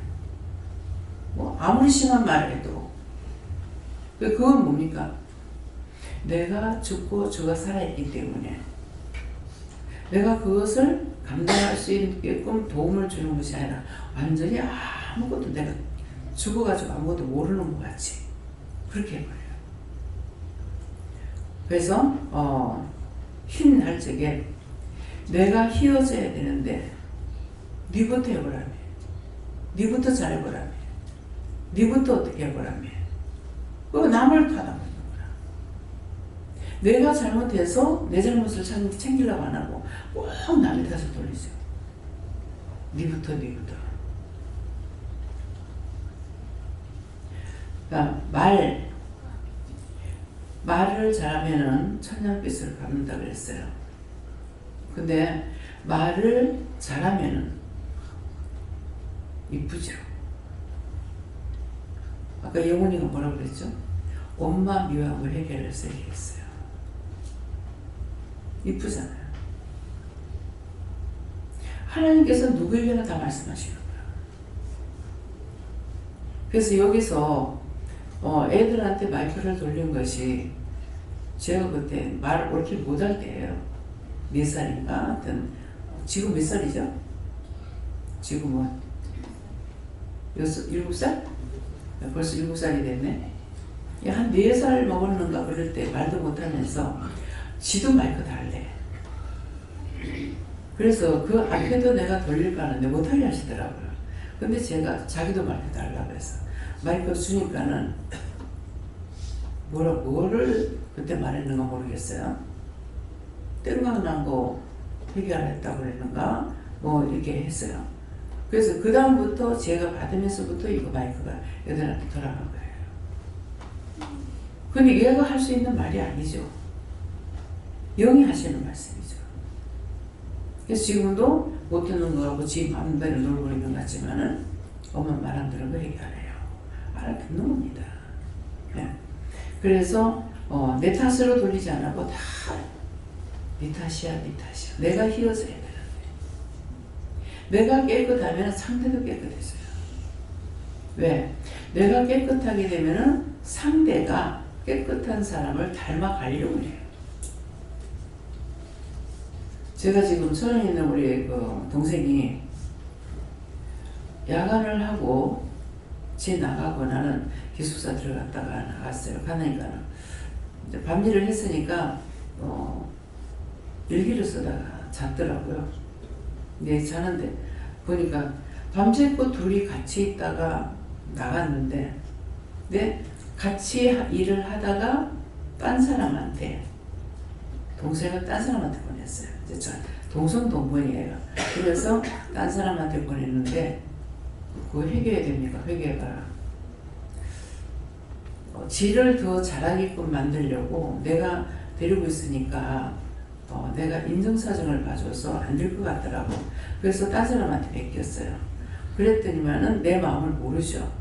뭐 아무리 심한 말을 해도 그건 뭡니까? 내가 죽고 저가 살아있기 때문에 내가 그것을 감당할 수 있게끔 도움을 주는 것이 아니라 완전히 아무것도 내가 죽어가지고 아무것도 모르는 것 같이 그렇게 해버려요. 그래서 힘날 적에 내가 휘어져야 되는데 니부터 해보라며, 니부터 잘해보라며, 니부터 어떻게 해보라며, 그거 남을 탓하고 있는 거라. 내가 잘못해서 내 잘못을 챙기려고 안 하고 꼭 남의 탓을 돌리죠. 니부터. 그러니까 말을 잘하면은 천냥빛을 갚는다 그랬어요. 근데 말을 잘하면은 이쁘죠. 아까 영훈이가 뭐라고 그랬죠? 엄마 미워함을 해결해서 얘기했어요. 이쁘잖아요. 하나님께서 누구에게나 다 말씀하시는 거예요. 그래서 여기서 애들한테 마이크를 돌린 것이 제가 그때 말 옳게 못할 때예요. 4살인가 하여튼 지금 몇 살이죠? 지금은 7살? 벌써 7살이 됐네. 한 4살 먹었는가 그럴 때 말도 못하면서 지도 마이크 달래. 그래서 그 앞에도 내가 돌릴까 하는데 못하게 하시더라고요. 근데 제가 자기도 마이크 달라고 해서 마이크 주니까는 뭐를 그때 말했는가 모르겠어요. 땡강난 거 해결했다고 그랬는가 뭐 이렇게 했어요. 그래서 그 다음부터 제가 받으면서부터 이거 마이크가 애들한테 돌아간 거예요. 근데 얘가 할 수 있는 말이 아니죠. 영이 하시는 말씀이죠. 그래서 지금도 못 듣는 거하고 지 마음대로 놀고 있는 것 같지만은 엄마 말 안 들은 거 얘기 안 해요. 알아듣는 겁니다. 네. 그래서 내 탓으로 돌리지 않고 다 네 탓이야, 네 탓이야. 내가 희어져야 되는데. 내가 깨끗하면 상대도 깨끗해져요. 왜? 내가 깨끗하게 되면은 상대가 깨끗한 사람을 닮아가려고 해요. 제가 지금 천안에 있는 우리 그 동생이 야간을 하고 지 나가고 나는 기숙사 들어갔다가 나갔어요. 가니까는 이제 밤일을 했으니까 일기를 쓰다가 잤더라고요. 근데 자는데 보니까 밤새고 둘이 같이 있다가 나갔는데 근데 같이 일을 하다가 딴 사람한테 동생을 딴 사람한테 보냈어요. 이제 저 동성동본이에요. 그래서 딴 사람한테 보냈는데 그거 회개해야 됩니까? 회개해봐라. 지를 더 잘하게끔 만들려고 내가 데리고 있으니까 내가 인정사정을 봐줘서 안 될 것 같더라고. 그래서 딴 사람한테 맡겼어요. 그랬더니만은 내 마음을 모르죠.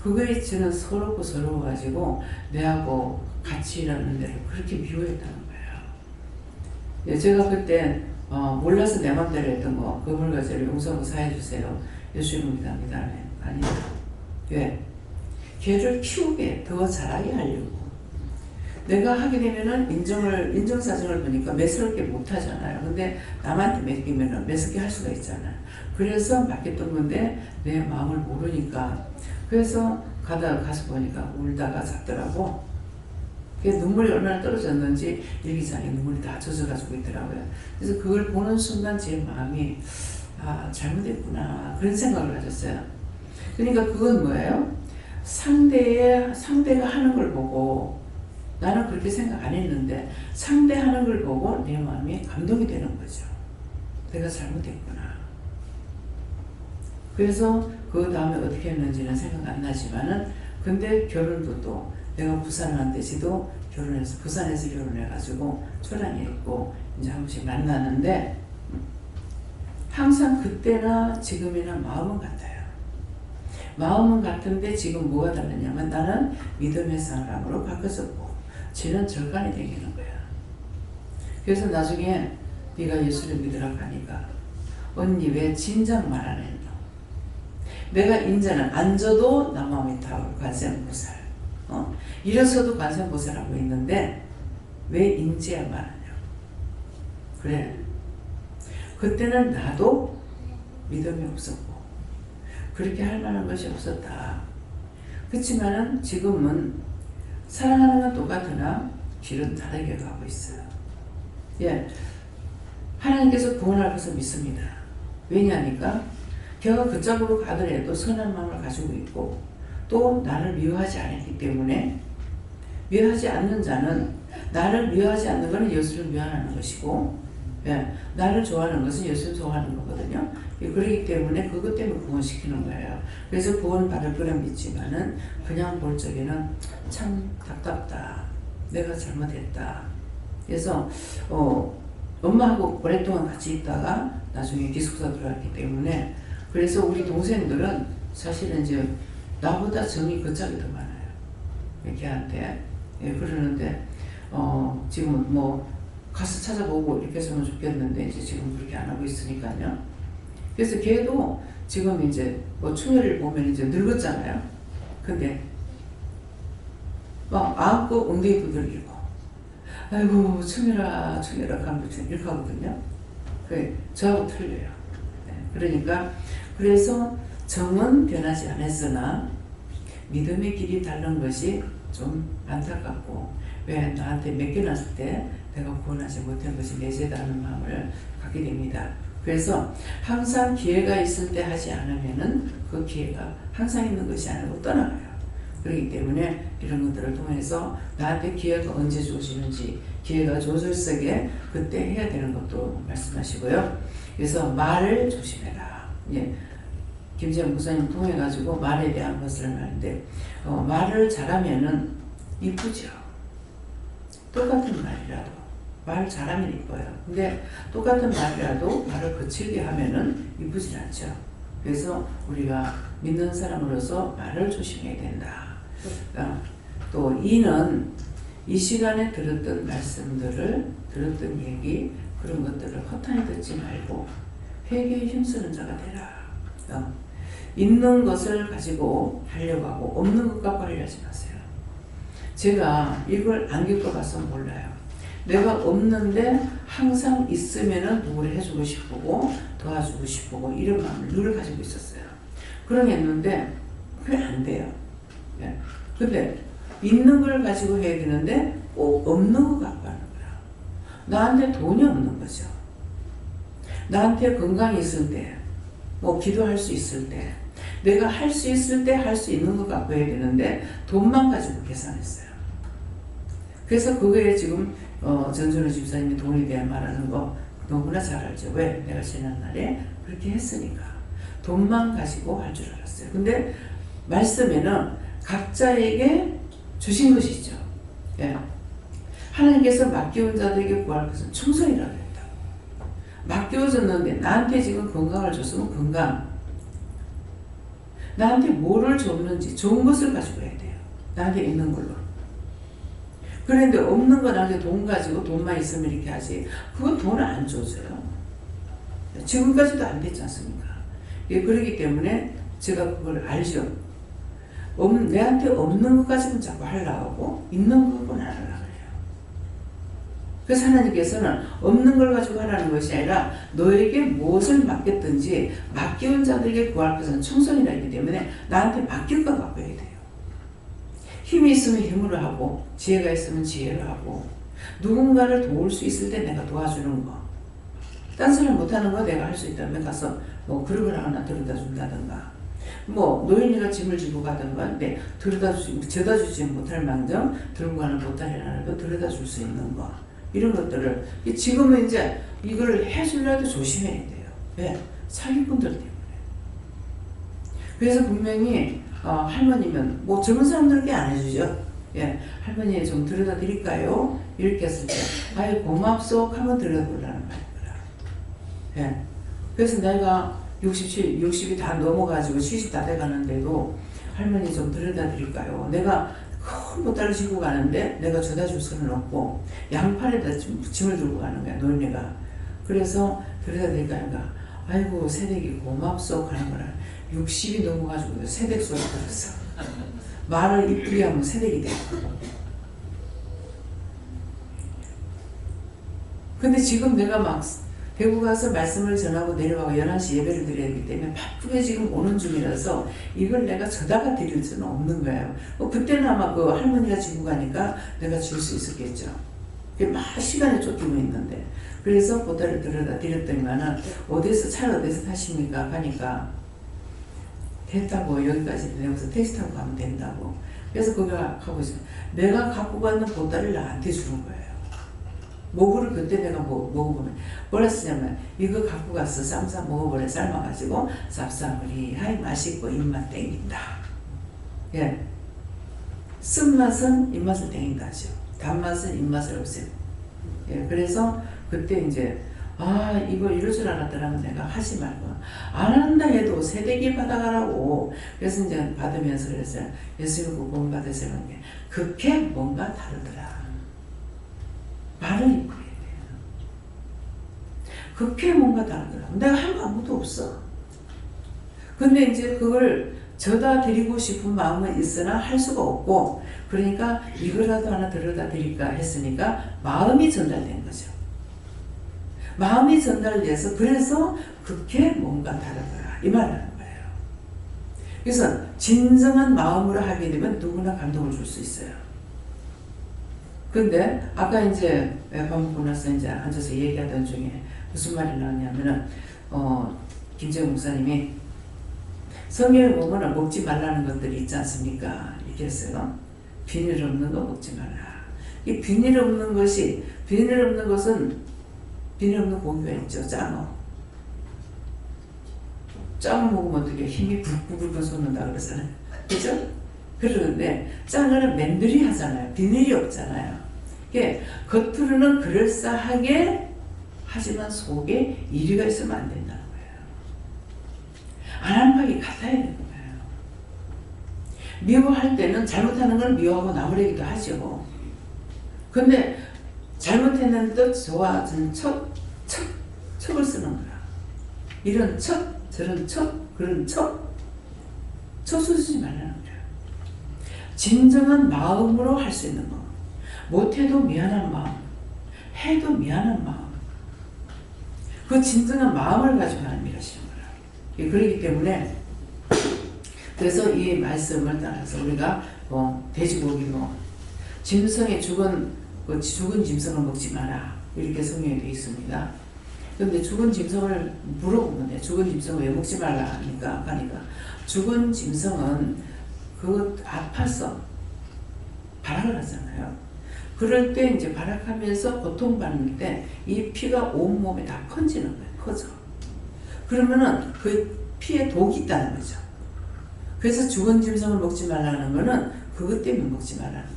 그거에 저는 서러워가지고 내하고 같이 일하는 데를 그렇게 미워했다는 거예요. 제가 그때 몰라서 내 맘대로 했던 거 그물과 저를 용서하고 사해주세요. 예수님 믿습니다. 아니다. 왜? 걔를 키우게 더 잘하게 하려고. 내가 하게 되면은 인정사정을 보니까 매스럽게 못하잖아요. 근데 남한테 맡기면은 매스럽게 할 수가 있잖아요. 그래서 맡겼던 건데 내 마음을 모르니까. 그래서 가서 보니까 울다가 잤더라고. 눈물이 얼마나 떨어졌는지 일기장에 눈물이 다 젖어가지고 있더라고요. 그래서 그걸 보는 순간 제 마음이 잘못했구나 그런 생각을 가졌어요. 그러니까 그건 뭐예요? 상대가 하는 걸 보고 나는 그렇게 생각 안 했는데 상대 하는 걸 보고 내 마음이 감동이 되는 거죠. 내가 잘못했구나. 그래서 그 다음에 어떻게 했는지는 생각 안 나지만은 근데 결혼도 또 내가 부산 간 때지도 결혼해서 부산에서 결혼해가지고 초랑에 있고 이제 한 번씩 만나는데 항상 그때나 지금이나 마음은 같아요. 마음은 같은데 지금 뭐가 다르냐면 나는 믿음의 사람으로 바꿔졌고 쟤는 절간이 되기는 거야. 그래서 나중에 네가 예수를 믿으라고 하니까 언니 왜 진작 말 안 했노? 내가 인자는 앉아도 남아미 타올 관세음보살 일어서도 관세음보살하고 있는데 왜 인지야 말하냐고. 그래. 그때는 나도 믿음이 없었고 그렇게 할 만한 것이 없었다. 그렇지만은 지금은 사랑하는 건 똑같으나 길은 다르게 가고 있어요. 예, 하나님께서 구원할 것을 믿습니다. 왜냐하니까 걔가 그 짝으로 가더라도 선한 마음을 가지고 있고 또 나를 미워하지 않았기 때문에 미워하지 않는 자는 나를 미워하지 않는 것은 예수를 미워하는 것이고 예, 나를 좋아하는 것은 예수를 좋아하는 거거든요. 그렇기 때문에 그것 때문에 구원시키는 거예요. 그래서 구원 받을 거라 믿지만은 그냥 볼 적에는 참 답답다. 내가 잘못했다. 그래서 엄마하고 오랫동안 같이 있다가 나중에 기숙사 들어갔기 때문에 그래서 우리 동생들은 사실은 이제 나보다 정이 그 짝이 더 많아요. 걔한테 예, 그러는데 지금 뭐 가서 찾아보고 이렇게 했으면 좋겠는데 이제 지금 그렇게 안 하고 있으니까요. 그래서 걔도 지금 이제 뭐 충혈을 보면 이제 늙었잖아요. 근데 막 안고 엉덩이 두들기고 아이고 충혈아 하면 이렇게 하거든요. 저하고 틀려요. 그러니까 그래서 정은 변하지 않았으나 믿음의 길이 다른 것이 좀 안타깝고 왜 나한테 맡겨놨을 때 내가 구원하지 못한 것이 내 죄다는 마음을 갖게 됩니다. 그래서 항상 기회가 있을 때 하지 않으면은 그 기회가 항상 있는 것이 아니고 떠나가요. 그렇기 때문에 이런 것들을 통해서 나한테 기회가 언제 주어지는지 기회가 주어질 적에 그때 해야 되는 것도 말씀하시고요. 그래서 말을 조심해라. 예. 김재현 목사님 통해가지고 말에 대한 것을 하는데 말을 잘하면은 이쁘죠. 똑같은 말이라도 말 잘하면 이뻐요. 근데 똑같은 말이라도 말을 거칠게 하면은 이쁘진 않죠. 그래서 우리가 믿는 사람으로서 말을 조심해야 된다. 또 이는 이 시간에 들었던 말씀들을 들었던 얘기 그런 것들을 허탄히 듣지 말고 회개에 힘쓰는 자가 되라. 있는 것을 가지고 하려고 하고 없는 것 갖고 하려 하지 마세요. 제가 이걸 안 겪어봐서 몰라요. 내가 없는데 항상 있으면은 누구를 해주고 싶고 도와주고 싶고 이런 마음을 늘 가지고 있었어요. 그러겠는데 그게 안 돼요. 예. 근데 있는 걸 가지고 해야 되는데 꼭 없는 거 갖고 하는 거야. 나한테 돈이 없는 거죠. 나한테 건강이 있을 때, 뭐 기도할 수 있을 때, 내가 할 수 있을 때 할 수 있는 거 갖고 해야 되는데 돈만 가지고 계산했어요. 그래서 그거에 지금 전준호 집사님이 돈에 대한 말하는 거 너무나 잘 알죠. 왜? 내가 지난날에 그렇게 했으니까. 돈만 가지고 할 줄 알았어요. 근데 말씀에는 각자에게 주신 것이죠. 예. 하나님께서 맡겨온 자들에게 구할 것은 충성이라고 했다. 맡겨줬는데 나한테 지금 건강을 줬으면 건강. 나한테 뭐를 줬는지 좋은 것을 가지고 해야 돼요. 나한테 있는 걸로. 그런데 없는 거 나한테 돈 가지고 돈만 있으면 이렇게 하지. 그건 돈을 안 줘줘요. 지금까지도 안 됐지 않습니까? 예, 그렇기 때문에 제가 그걸 알죠. 내한테 없는 것 가지고는 자꾸 하려고 하고 있는 것은 안 하려고 해요. 그래서 하나님께서는 없는 걸 가지고 하라는 것이 아니라 너에게 무엇을 맡겼든지 맡겨온 자들에게 구할 것은 충성이라 했기 때문에 나한테 맡길 것 갖고 해야 돼요. 힘이 있으면 힘으로 하고 지혜가 있으면 지혜로 하고 누군가를 도울 수 있을 때 내가 도와주는 거. 딴 사람 못하는 거 내가 할 수 있다면 가서 뭐 그릇을 하나 들여다 준다든가 뭐 노인이가 짐을 지고 가든가 근데 저다 주지 못할 망정 들고 가는 보따리라도 들여다 줄 수 있는 거 이런 것들을 지금은 이제 이걸 해주려도 조심해야 돼요. 왜? 사기꾼들 때문에. 그래서 분명히 할머니면 뭐 젊은 사람들에게 안 해주죠. 예, 할머니 좀 들여다 드릴까요? 이렇게 했을 때 아유 고맙소 하면 들여다 보려는 말이구나. 예, 그래서 내가 60이 다 넘어가지고 70 다 돼가는데도 할머니 좀 들여다 드릴까요? 내가 큰 보따리 지고 가는데 내가 줘다 줄 수는 없고 양팔에다 짐을 들고 가는 거야 노인네가. 그래서 들여다 드릴까요? 아이고 새댁이 고맙소 하는 거라 60이 넘어가지고 새댁 소리 들었어. 말을 이쁘게 하면 새댁이 돼. 근데 지금 내가 막 대구 가서 말씀을 전하고 내려가고 11시 예배를 드려야 하기 때문에 바쁘게 지금 오는 중이라서 이걸 내가 저다가 드릴 수는 없는 거예요. 그때는 아마 그 할머니가 지고 가니까 내가 줄 수 있었겠죠. 막 시간에 쫓기고 있는데. 그래서 보따리를 들여다 드렸더니만은 차를 어디서 타십니까? 가니까 됐다고 여기까지 내려서 택시 타고 가면 된다고. 그래서 거기 가고 있어요. 내가 갖고 가는 보따리를 나한테 주는 거예요. 모구를 그때 내가 먹어보면 뭐라 쓰냐면 이거 갖고 가서 쌈 먹어보래. 삶아가지고 쌉싸물이 맛있고 입맛 땡긴다. 예, 쓴맛은 입맛을 땡긴다죠. 단맛은 입맛을 없애요. 예, 그래서 그때 이제 이거 이럴 줄 알았더라면 내가 하지 말고 안 한다 해도 새댁이 받아가라고. 그래서 이제 받으면서 그랬어요. 예수님 구원 받으세요. 그게 뭔가 다르더라. 말을 이쁘게 해야 돼요. 그게 뭔가 다르더라고. 내가 한 거 아무도 없어. 근데 이제 그걸 저다 드리고 싶은 마음은 있으나 할 수가 없고, 그러니까 이거라도 하나 들여다 드릴까 했으니까 마음이 전달된 거죠. 마음이 전달돼서 그래서 그게 뭔가 다르더라 이 말을 하는 거예요. 그래서 진정한 마음으로 하게 되면 누구나 감동을 줄 수 있어요. 근데 아까 이제 밥 먹고 나서 이제 앉아서 얘기하던 중에 무슨 말이 나왔냐면은 김재웅 목사님이 성경에 보면 먹지 말라는 것들이 있지 않습니까? 이렇게 했어요. 비늘 없는 거 먹지 마라. 이 비늘 없는 것은 비늘 없는 고기가 있죠. 짱어. 짱어 먹으면 어떻게 힘이 불끈불끈 솟는다 그러잖아요. 그죠? 그러는데 짱어는 맨들이 하잖아요. 비늘이 없잖아요. 이게 겉으로는 그럴싸하게 하지만 속에 이리가 있으면 안 된다는 거예요. 안한박이 같아야 되는 거예요. 미워할 때는 잘못하는 걸 미워하고 나무래기도 하죠. 근데 잘못했는데 좋아진 척을 쓰는 거야. 이런 척, 저런 척, 그런 척 쓰지 말라는 거야. 진정한 마음으로 할 수 있는 거. 못해도 미안한 마음, 해도 미안한 마음. 그 진정한 마음을 가지고 하나님이 하시는 거야. 그렇기 때문에 그래서 이 말씀을 따라서 우리가 돼지고기 짐승의 죽은 짐승을 먹지 마라 이렇게 성경에 되어 있습니다. 그런데 죽은 짐승을 물어보면 돼. 죽은 짐승을 왜 먹지 말라 하니까 죽은 짐승은 그 아파서 발악을 하잖아요. 그럴 때 이제 발악하면서 고통받는 때 이 피가 온몸에 다 퍼지는 거예요. 퍼져. 그러면은 그 피에 독이 있다는 거죠. 그래서 죽은 짐승을 먹지 말라는 거는 그것 때문에 먹지 말라는 거예요.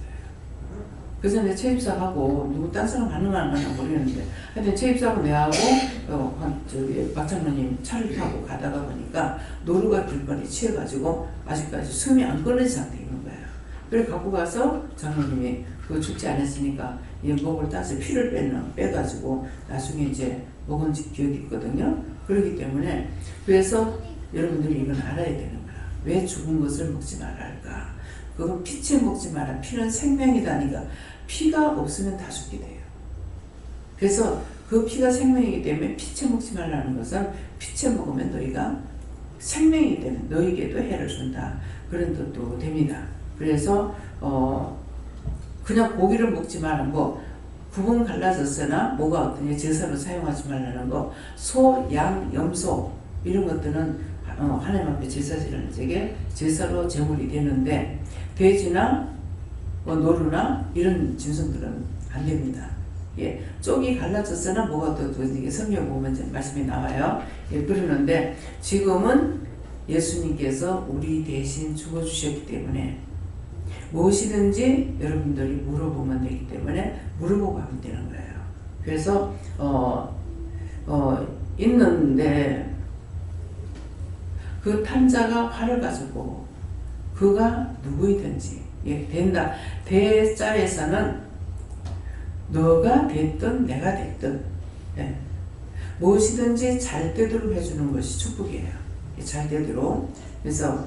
그래서 내 최입사하고 누구 딴 사람 반응하는 건 모르겠는데 하여튼 최입사하고 내하고 저기 박장로님 차를 타고 가다가 보니까 노루가 길거리 취해가지고 아직까지 숨이 안 끊어진 상태에 있는 거예요. 그래 갖고 가서 장로님이 그거 죽지 않았으니까 이 목을 따서 피를 빼가지고 나중에 이제 먹은 기억이 있거든요. 그렇기 때문에 그래서 여러분들이 이건 알아야 되는 거야. 왜 죽은 것을 먹지 말라 할까? 그건 피채 먹지 마라. 피는 생명이다니까. 피가 없으면 다 죽게 돼요. 그래서 그 피가 생명이기 때문에 피채 먹지 말라는 것은 피채 먹으면 너희가 생명이기 때문에 너희에게도 해를 준다. 그런 뜻도 됩니다. 그래서 그냥 고기를 먹지 말라는 거, 구분 갈라졌으나 뭐가 어떠냐 제사로 사용하지 말라는 거, 소, 양, 염소 이런 것들은 하나님 앞에 제사 지낼 적에 제사로 제물이 되는데 돼지나 노루나 이런 짐승들은 안 됩니다. 예, 쪽이 갈라졌으나 뭐가 또 성경 보면 이제 말씀이 나와요. 예, 그러는데 지금은 예수님께서 우리 대신 죽어주셨기 때문에 무엇이든지 여러분들이 물어보면 되기 때문에 물어보고 하면 되는 거예요. 그래서 있는데 그 탄자가 화를 가지고 그가 누구이든지 된다. 대자에서는 너가 됐든 내가 됐든 무엇이든지 잘되도록 해주는 것이 축복이에요. 잘되도록. 그래서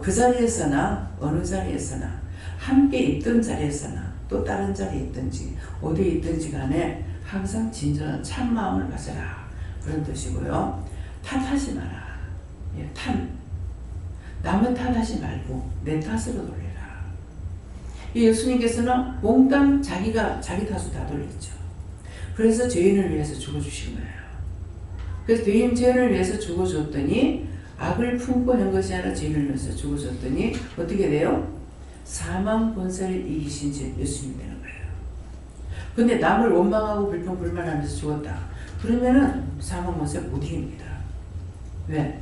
그 자리에서나 어느 자리에서나 함께 있던 자리에서나 또 다른 자리에 있든지 어디에 있든지 간에 항상 진정한 참 마음을 가져라. 그런 뜻이고요. 탓하지 마라. 탓. 남의 탓하지 말고 내 탓으로 돌려라. 예수님께서는 몽땅 자기 탓으로 다 돌렸죠. 그래서 죄인을 위해서 죽어주신 거예요. 그래서 죄인을 위해서 죽어줬더니 악을 품고 한 것이 아니라 죄인을 위해서 죽어줬더니 어떻게 돼요? 사망 권세를 이기신 예수님이 되는 거예요. 근데 남을 원망하고 불평불만하면서 죽었다. 그러면은 사망 권세 못 이깁니다. 왜?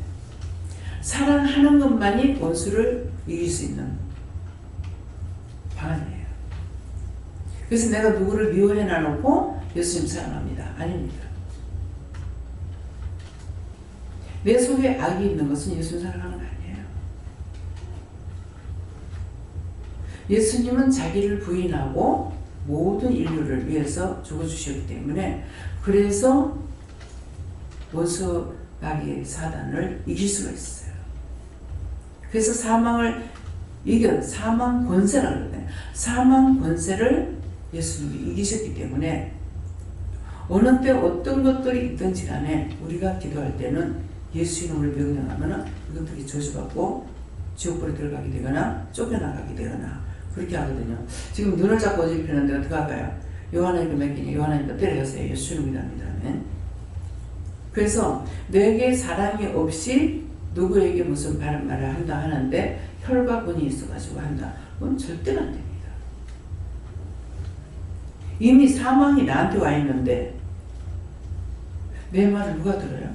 사랑하는 것만이 원수를 이길 수 있는 방안이에요. 그래서 내가 누구를 미워해 놔놓고 예수님 사랑합니다. 아닙니다. 내 속에 악이 있는 것은 예수님 사랑하는 거 아니에요. 예수님은 자기를 부인하고 모든 인류를 위해서 죽어주셨기 때문에 그래서 원수 마귀 사단을 이길 수가 있어요. 그래서 사망을 이겨 사망 권세라고 그러거든요. 사망 권세를 예수님이 이기셨기 때문에 어느 때 어떤 것들이 있든지 간에 우리가 기도할 때는 예수 이름을 명령하면 이것들이 저주받고 지옥불에 들어가게 되거나 쫓겨나가게 되거나 그렇게 하거든요. 지금 눈을 잡고 어지럽히는데 어떻게 할까요? 요한이니까 맡기니 요한이니까 때려주세요. 예수 이름이다. 그래서 내게 사랑이 없이 누구에게 무슨 바른 말을 한다 하는데 혈과 본이 있어가지고 한다. 그건 절대로 안 됩니다. 이미 사망이 나한테 와 있는데 내 말을 누가 들어요?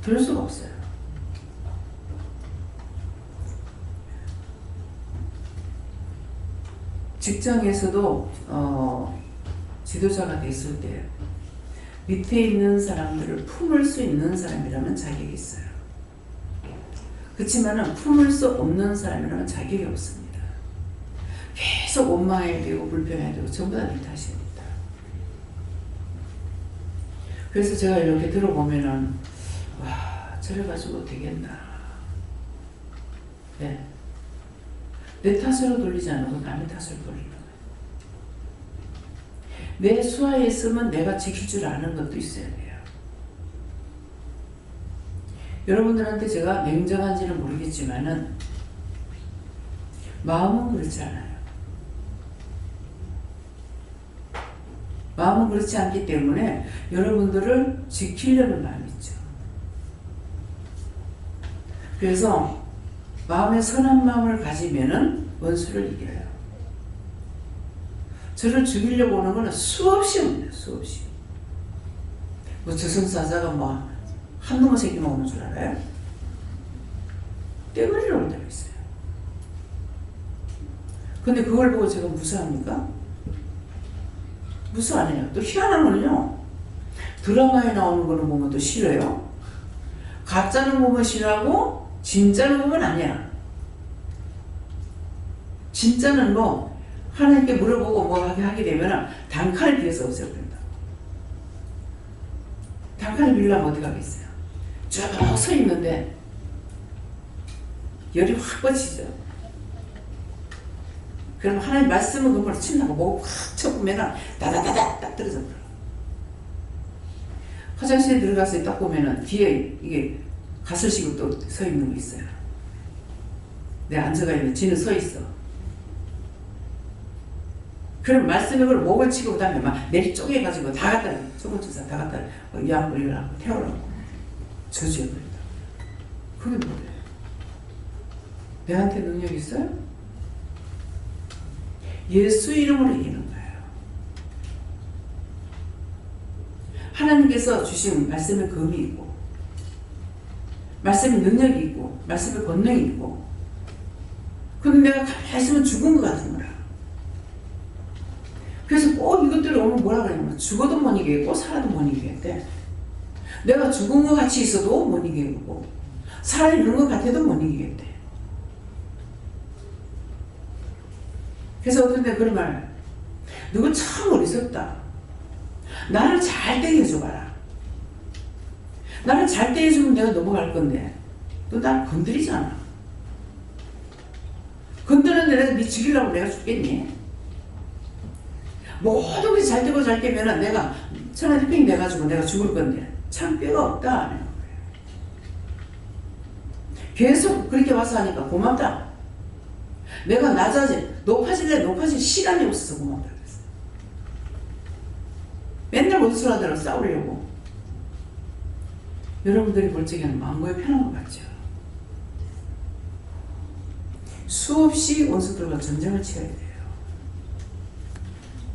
들을 수가 없어요. 직장에서도 지도자가 됐을 때 밑에 있는 사람들을 품을 수 있는 사람이라면 자격이 있어요. 그렇지만 품을 수 없는 사람이라면 자격이 없습니다. 계속 원망해야 되고 불평해야 되고 전부 다 네 탓입니다. 그래서 제가 이렇게 들어보면은 와 저래가지고 되겠나. 네. 내 탓으로 돌리지 않고 남의 탓으로 돌리는 거예요. 내 수하에 있으면 내가 지킬 줄 아는 것도 있어야 돼요. 여러분들한테 제가 냉정한지는 모르겠지만은 마음은 그렇지 않아요. 마음은 그렇지 않기 때문에 여러분들을 지키려는 마음이 있죠. 그래서 마음에 선한 마음을 가지면은 원수를 이겨요. 저를 죽이려고 오는 거는 수없이 옵니다. 수없이. 뭐 저승사자가 뭐 한 놈의 새끼만 오는 줄 알아요? 떼거리로 올 때가 있어요. 근데 그걸 보고 제가 무서워합니까? 무서워 안 해요. 또 희한한 거는요. 드라마에 나오는 거는 보면 또 싫어요. 가짜는 보면 싫어하고 진짜는 보면 아니야. 진짜는 뭐 하나님께 물어보고 뭐 하게 되면 단칼을 빌어서 없애버린다. 단칼을 빌려면 어떻게 하겠어요? 쭉 서 있는데 열이 확 뻗치죠. 그럼 하나님 말씀은 그걸 친다고 목을 확 쳐보면 다다다다 딱 떨어져 버려. 화장실에 들어가서 딱 보면 뒤에 이게 가설식으로 또 서 있는 거 있어요. 내가 앉아가 있는 지는 서 있어. 그럼 말씀에 그걸 목을 치고 그 다음에 막 내리 쪼개가지고 다 갖다 쪼글쪼글 다 갖다 이왕 이러라고 태우라고 저주해버린다. 그게 뭐예요? 내한테 능력 있어요? 예수 이름으로 이기는 거예요. 하나님께서 주신 말씀의 검이 있고 말씀의 능력이 있고 말씀의 권능이 있고 근데 내가 가만히 있으면 죽은 것 같은 거라. 그래서 꼭 이것들이 오면 뭐라 그러냐면 죽어도 못 이기겠고 살아도 못 이기겠대. 내가 죽은 것 같이 있어도 못 이기겠고 살아있는 것 같아도 못 이기겠대. 그래서 어떤 데 그런 말 누구 참 어리석다. 나를 잘 떼겨줘봐라. 나를 잘 떼겨주면 내가 넘어갈 건데 또 날 건드리잖아. 건드렸는데 내가 네 죽이려고 내가 죽겠니? 모든 게 잘 되고 잘 되면 내가 천하태평이 돼가지고 내가 죽을 건데 참 뼈가 없다 하는 거예요. 계속 그렇게 와서 하니까 고맙다. 내가 높아질 시간이 없어서 고맙다 그랬어. 맨날 원수라더라고 싸우려고. 여러분들이 볼 적에는 마음고에 편한 것 같죠. 수없이 원수들과 전쟁을 치러야 돼요.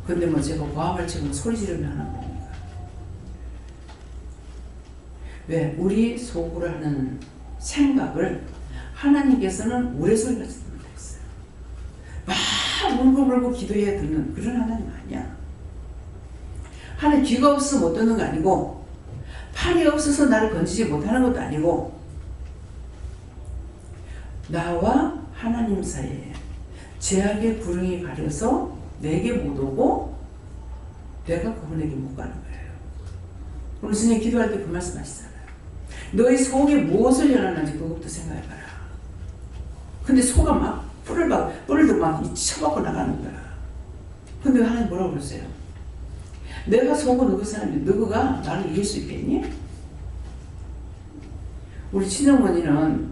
근데 뭐 제가 고함을 치고 소리 지르면 하는 겁니다. 왜? 우리 속으로 하는 생각을 하나님께서는 우레 소리가 듣는다 했어요. 막 울고불고 기도해야 듣는 그런 하나님 아니야. 하나님 귀가 없어서 못 듣는 거 아니고 팔이 없어서 나를 건지지 못하는 것도 아니고 나와 하나님 사이에 제약의 구렁이 가려서 내게 못 오고 내가 그분에게 못 가는 거예요. 오늘 선생님 기도할 때 그 말씀 하시잖아요. 너희 속에 무엇을 열어놨는지 그것부터 생각해봐라. 근데 속가 막 뿔도 막 쳐박고 나가는 거야. 근데 하나님 뭐라고 그러세요? 내가 속은 너그 사람인데 너가 나를 이길 수 있겠니? 우리 친어머니는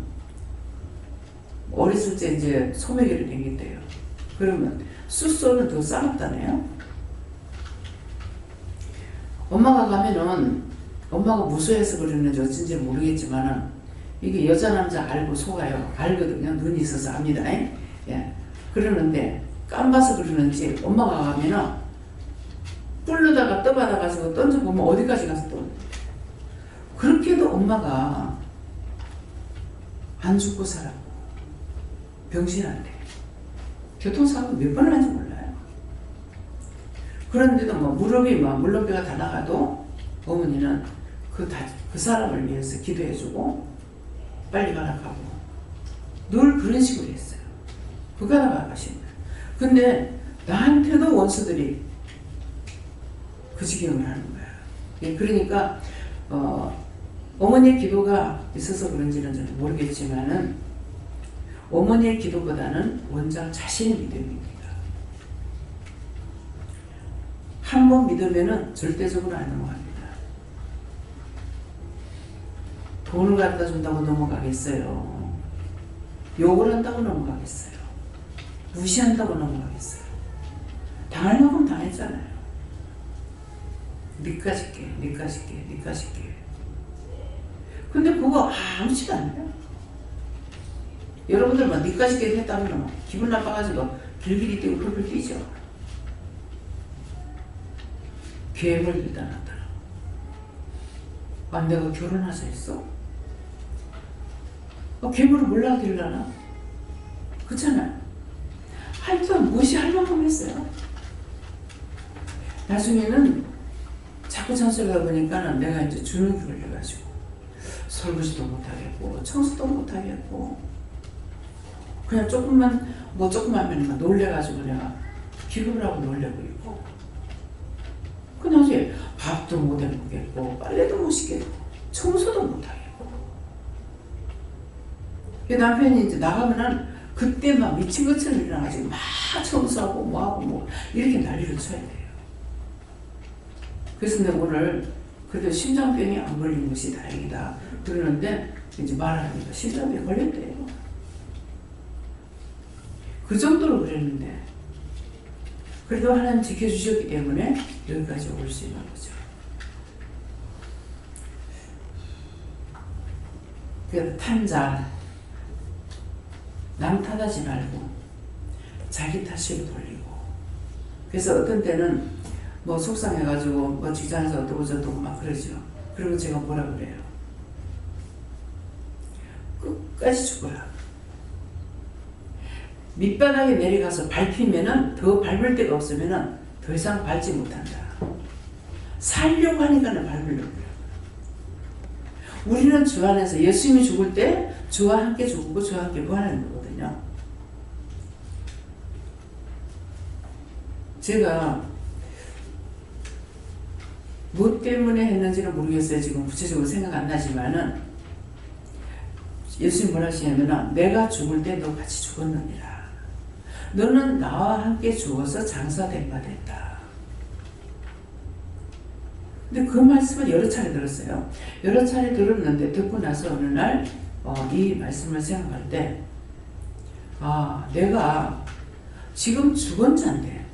어렸을 때 이제 소매기를 댕겼대요. 그러면 숫소는 더 싸웠다네요. 엄마가 가면은 엄마가 무서워해서 그러는지 어쩐지 모르겠지만은 이게 여자 남자 알고 속아요. 알거든요. 눈이 있어서 압니다. 예. 그러는데 깜봐서 그러는지 엄마가 가면은 뿔로다가 떠받아가지고 던져보면 어디까지 가서 또 그렇게도 엄마가 안 죽고 살았고 병신한테 교통사고 몇 번을 한지 몰라요. 그런데도 뭐 무릎이 막 물렁뼈가 다 나가도 어머니는 그 사람을 위해서 기도해주고 빨리 가라 가고 늘 그런 식으로 했어요. 그 가라 가신 거예요. 근데 나한테도 원수들이 그 지경을 하는 거야. 예, 그러니까 어머니의 기도가 있어서 그런지는 저는 모르겠지만은 어머니의 기도보다는 원장 자신의 믿음입니다. 한 번 믿으면은 절대적으로 안 넘어갑니다. 돈을 갖다 준다고 넘어가겠어요. 욕을 한다고 넘어가겠어요. 무시한다고 넘어가겠어요. 당할 만큼 당했잖아요. 니까짓 게. 근데 그거 아무렇지도 않아요. 여러분들 막 니까짓 게 했다면 기분 나빠가지고 길길이 뛰고 펄펄 뛰죠. 계획을 일단하더라. 아, 내가 결혼하자 했어? 괴물을 몰라 들라나? 그렇잖아요. 하여튼 무시할 만큼 했어요. 나중에는 자꾸 잔소리가 보니까는 내가 이제 주눅이 걸려가지고 설거지도 못하겠고 청소도 못하겠고 그냥 조금만 하면 놀래가지고 내가 기겁을 하고 놀래고 있고 그 나중에 밥도 못 해먹겠고 빨래도 못 씻겠고 청소도 못하겠고 남편이 이제 나가면은 그때 막 미친 것처럼 일어나가지고 막 청소하고 뭐하고 뭐 이렇게 난리를 쳐야 돼요. 그래서 내가 오늘 그래도 심장병이 안 걸린 것이 다행이다 그러는데 이제 말하니까 심장병이 걸렸대요. 그 정도로 그랬는데 그래도 하나님 지켜주셨기 때문에 여기까지 올 수 있는 거죠. 그래서 탄자 남 탓하지 말고 자기 탓으로 돌리고 그래서 어떤 때는 뭐 속상해가지고 뭐 직장에서 어떠고 저떠고 막 그러죠. 그리고 제가 뭐라 그래요? 끝까지 죽어라. 밑바닥에 내려가서 밟히면은 더 밟을 데가 없으면은 더 이상 밟지 못한다. 살려고 하니까는 밟으려고. 우리는 주 안에서 예수님이 죽을 때 주와 함께 죽고 주와 함께 부활하는 거거든요. 제가 뭐 때문에 했는지는 모르겠어요. 지금 구체적으로 생각 안 나지만은 예수님 뭐라 하시냐면 내가 죽을 때 너 같이 죽었느니라. 너는 나와 함께 죽어서 장사된 바 됐다. 근데 그 말씀을 여러 차례 들었어요. 여러 차례 들었는데 듣고 나서 어느 날 이 말씀을 생각할 때 내가 지금 죽은 자인데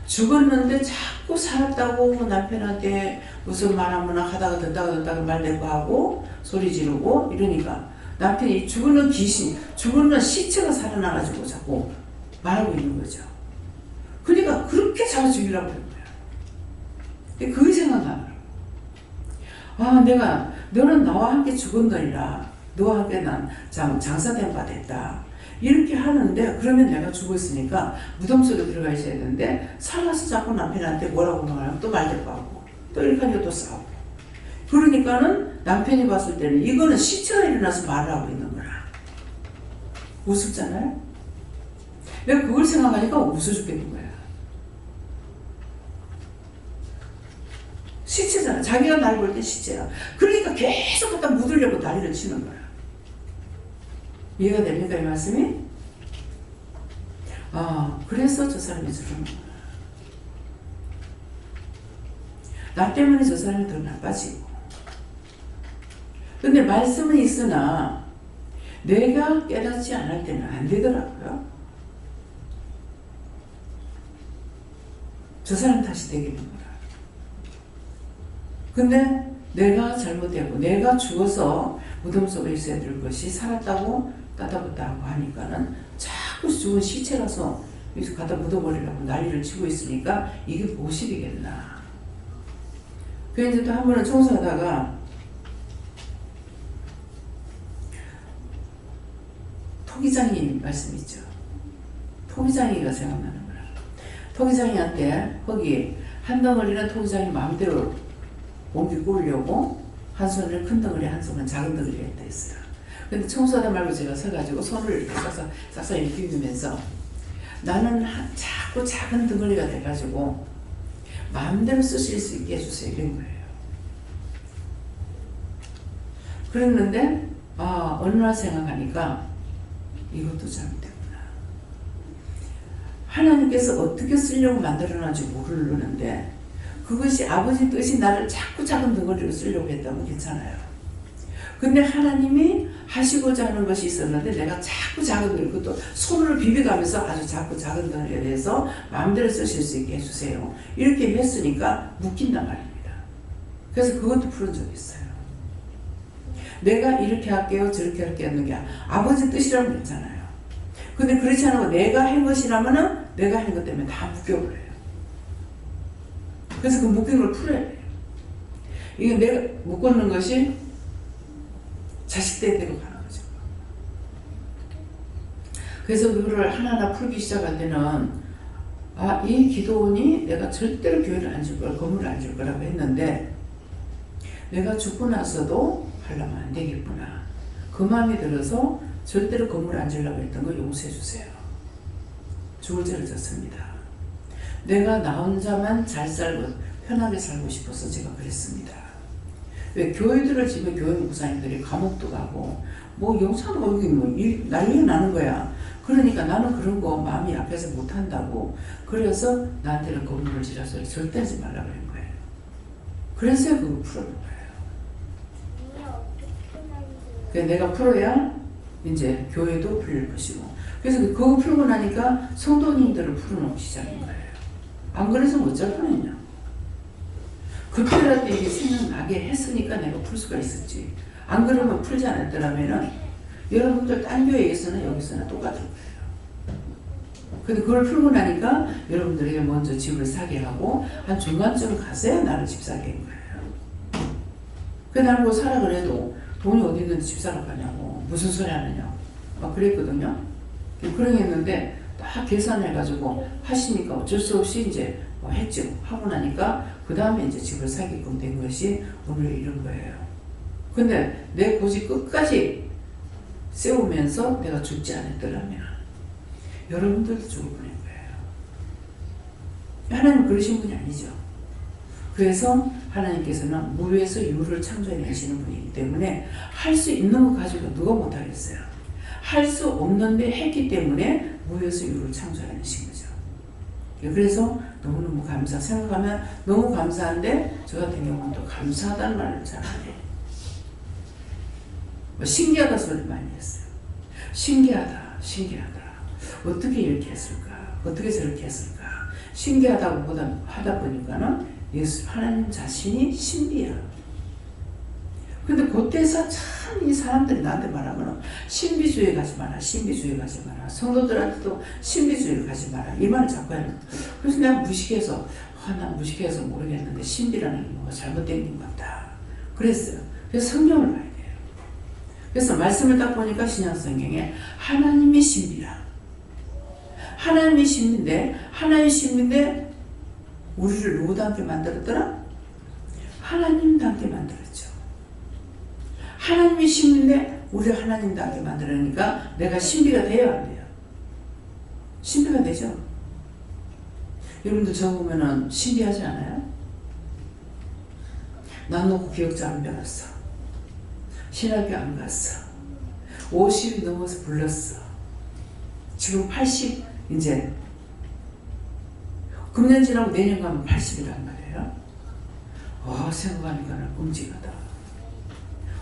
죽었는데 자꾸 살았다고 남편한테 무슨 말 한번 하다가 듣다가 말대꾸 하고 소리 지르고 이러니까 남편이 죽는 귀신, 죽는 시체가 살아나가지고 자꾸 말하고 있는 거죠. 그러니까 그렇게 잡아 죽이라고 하는 거야. 그게 생각나더라고. 내가 너는 나와 함께 죽었느니라. 너와 함께 난 장사된 바 됐다. 이렇게 하는데 그러면 내가 죽었으니까 무덤 속에 들어가 있어야 되는데 살아서 자꾸 남편한테 뭐라고 말하면 또 말대꾸 하고 또 이렇게 하니까 또 싸우고 그러니까는 남편이 봤을 때는 이거는 시체가 일어나서 말을 하고 있는 거라. 우습잖아요? 내가 그걸 생각하니까 웃어 죽겠는 거야. 시체잖아. 자기가 날 볼 때 시체야. 그러니까 계속 갖다 묻으려고 난리를 치는 거야. 이해가 됩니까 이 말씀이? 그래서 저 사람이 저러는 거야. 나 때문에 저 사람이 더 나빠지고. 근데 말씀은 있으나 내가 깨닫지 않을 때는 안 되더라고요. 저 사람 탓이 되겠는 거라. 근데 내가 잘못되고 내가 죽어서 무덤 속에 있어야 될 것이 살았다고 따다붙다 하고 하니까는 자꾸 죽은 시체라서 여기서 갖다 묻어버리려고 난리를 치고 있으니까 이게 무엇이겠나. 그래서 또 한 번은 청소하다가 토기장이 말씀 있죠. 토기장이가 생각나는 거야. 토기장이한테 거기 한 덩어리는 토기장이 마음대로 옮기 꾸려고 한 손을 큰 덩어리 한 손은 작은 덩어리 했다 했어요. 근데 청소하다 말고 제가 서가지고 손을 이렇게 싹싹 이렇게 비비면서 나는 자꾸 작은 덩어리가 돼가지고 마음대로 쓰실 수 있게 해주세요 이런 거예요. 그랬는데 어느 날 생각하니까 이것도 잘못됐구나. 하나님께서 어떻게 쓰려고 만들어놨는지 모르는데 그것이 아버지 뜻이 나를 자꾸 작은 덩어리로 쓰려고 했다면 괜찮아요. 근데 하나님이 하시고자 하는 것이 있었는데 내가 자꾸 작은 덩어리, 그것도 손으로 비벼가면서 아주 자꾸 작은 덩어리에 대해서 마음대로 쓰실 수 있게 해주세요. 이렇게 했으니까 묶인단 말입니다. 그래서 그것도 풀은 적이 있어요. 내가 이렇게 할게요 저렇게 할게요 하는 게 아버지 뜻이라면 괜찮아요. 근데 그렇지 않고 내가 한 것이라면은 내가 한 것 때문에 다 묶여버려요. 그래서 그 묶인 걸 풀어야 돼요. 이게 내가 묶어놓는 것이 자식대로 가는 거죠. 그래서 그거를 하나하나 풀기 시작할 때는 이 기도원이 내가 절대로 교회를 안 줄 거야, 건물을 안 줄 거라고 했는데 내가 죽고 나서도 하려면 안 되겠구나. 그 마음이 들어서 절대로 건물 안 주려고 했던 거 용서해 주세요. 죽을 죄를 졌습니다. 내가 나 혼자만 잘 살고 편하게 살고 싶어서 제가 그랬습니다. 왜 교회들을 지금 교회 목사님들이 감옥도 가고 뭐 영상도 가고 난리가 나는 거야. 그러니까 나는 그런 거 마음이 약해서 못한다고. 그래서 나한테는 건물을 지라서 절대 하지 말라고 한 거예요. 그래서 그걸 풀어놓은 거예요. 그래서 내가 풀어야 이제 교회도 풀릴 것이고. 그래서 그거 풀고 나니까 성도님들을 풀어놓기 시작한 거예요. 안 그래서 어쩔 뻔했냐. 그때라도 이게 생각나게 했으니까 내가 풀 수가 있었지. 안 그러면 풀지 않았더라면은 여러분들 딴 교회에서는 여기서는 똑같을 거예요. 근데 그걸 풀고 나니까 여러분들에게 먼저 집을 사게 하고 한 중간쯤 가서야 나를 집 사게 한 거예요. 그 나를 뭐 사라 그래도 돈이 어디 있는데 집 사러 가냐고 무슨 소리 하느냐고 막 그랬거든요. 그러겠는데 딱 계산해가지고 하시니까 어쩔 수 없이 이제 뭐 했죠. 하고 나니까 그 다음에 이제 집을 사게끔 된 것이 오늘 이런 거예요. 근데 내 고집 끝까지 세우면서 내가 죽지 않았더라면 여러분들도 죽을 뻔한 거예요. 하나님 그러신 분이 아니죠. 그래서 하나님께서는 무에서 유를 창조해내시는 분이기 때문에 할 수 있는 거 가지고 누가 못하겠어요. 할 수 없는데 했기 때문에 무에서 유를 창조해내신 거죠. 그래서 너무너무 생각하면 너무 감사한데 저 같은 경우는 또 감사하다는 말을 잘 안 해요. 신기하다 소리 많이 했어요. 신기하다. 어떻게 이렇게 했을까? 어떻게 저렇게 했을까? 신기하다고 하다 보니까는 예수 하나님 자신이 신비야. 근데 그때서 참 이 사람들이 나한테 말하면 신비주의 가지 마라. 성도들한테도 신비주의 가지 마라. 이 말을 자꾸 해요. 그래서 내가 무식해서 난 무식해서 모르겠는데 신비라는 게 뭐가 잘못된 것 같다. 그랬어요. 그래서 성경을 봐야 돼요. 그래서 말씀을 딱 보니까 신약성경에 하나님이 신비라. 하나님이 신비인데 우리를 누구도 함께 만들었더라? 하나님도 함께 만들었죠. 하나님이 신비인데 우리를 하나님도 함께 만들으니까 내가 신비가 돼야 안 돼요? 신비가 되죠. 여러분들 저 보면은 신비하지 않아요? 난 놓고 기억자 안 배웠어. 신학교 안 갔어. 50이 넘어서 불렀어. 지금 80 이제 금년 지나고 내년 가면 80이란 말이에요. 생각하니까 끔찍하다.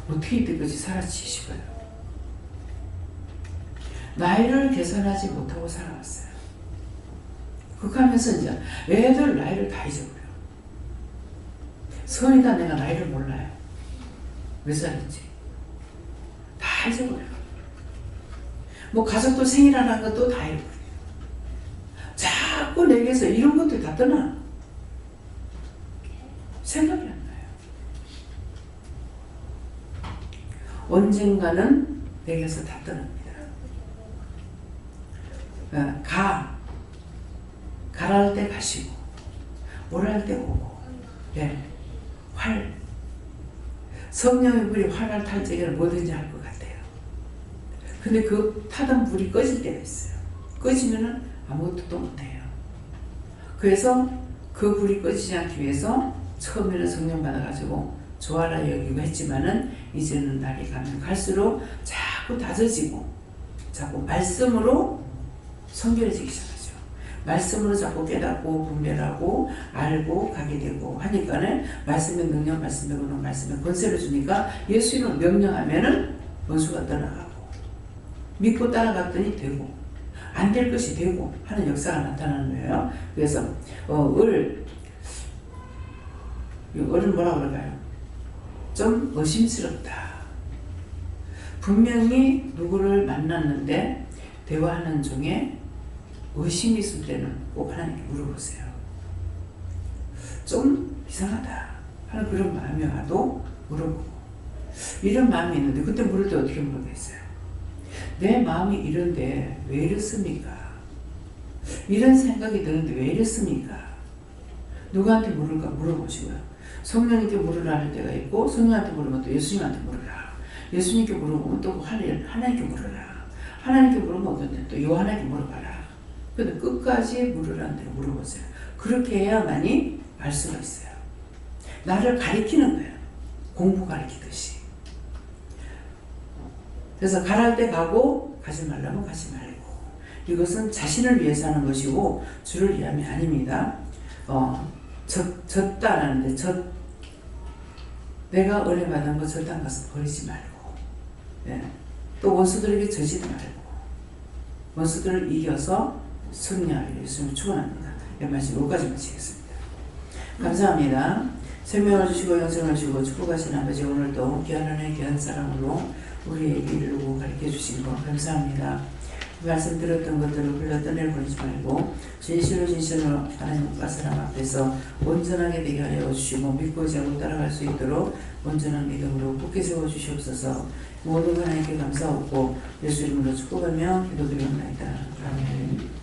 어떻게 이때까지 살았지 싶어요. 나이를 계산하지 못하고 살아왔어요. 그렇게 하면서 이제 애들 나이를 다 잊어버려. 성이다 내가 나이를 몰라요. 몇 살인지. 다 잊어버려. 뭐 가족도 생일하는 것도 다 잊어버려. 자꾸 내게서 이런 것들이 다 떠나. 생각이 안 나요. 언젠가는 내게서 다 떠납니다. 가랄 때 가시고 오랄 때 오고 성령의 불이 활활 탈 적에는 뭐든지 할 것 같아요. 근데 그 타던 불이 꺼질 때가 있어요. 꺼지면은 아무것도 또 못해요. 그래서 그 불이 꺼지지 않기 위해서 처음에는 성령 받아가지고 좋아라 여기고 했지만은 이제는 날이 가면 갈수록 자꾸 다져지고 자꾸 말씀으로 성결해지기 시작하죠. 말씀으로 자꾸 깨닫고 분별하고 알고 가게 되고 하니까는 말씀의 능력, 말씀의 권능, 말씀의 권세를 주니까 예수 이름을 명령하면은 원수가 떠나가고 믿고 따라갔더니 되고 안 될 것이 되고 하는 역사가 나타나는 거예요. 그래서 을은 뭐라 그럴까요? 좀 의심스럽다. 분명히 누구를 만났는데 대화하는 중에 의심이 있을 때는 꼭 하나님께 물어보세요. 좀 이상하다 하는 그런 마음이 와도 물어보고 이런 마음이 있는데 그때 물을 때 어떻게 물어보겠어요? 내 마음이 이런데 왜 이렇습니까? 이런 생각이 드는데 왜 이렇습니까? 누구한테 물을까 물어보시고요. 성령님께 물으라 할 때가 있고 성령한테 물으면 또 예수님한테 물으라. 예수님께 물어보면 또 하나님께 물으라. 하나님께 물으면 또 요한에게 물어봐라. 근데 끝까지 물으라는 대로 물어보세요. 그렇게 해야만이 알 수가 있어요. 나를 가리키는 거예요. 공부 가리키듯이. 그래서 가랄 때 가고 가지 말라면 가지 말고 이것은 자신을 위해서 하는 것이고 주를 위함이 아닙니다. 졌다라는데 내가 은혜 받은 거 졌다는 것은 버리지 말고 또 원수들에게 져지지 말고 원수들을 이겨서 승리하기를 예수님을 축원합니다. 이 말씀 여기까지 마치겠습니다. 감사합니다. 설명을 주시고 영생을 주시고 축복하신 아버지 오늘도 귀한 은혜 귀한 사랑으로 우리에게 이르고 가르쳐 주신 것 감사합니다. 말씀 들었던 것들을 흘려 떠내버리지 말고 진실로 하나님과 사람 앞에서 온전하게 되게 하여 주시고 믿고 자고 따라갈 수 있도록 온전한 믿음으로 굳게 세워주시옵소서. 모든 하나님께 감사하고 예수 이름으로 축복하며 기도드리옵나이다. 아멘.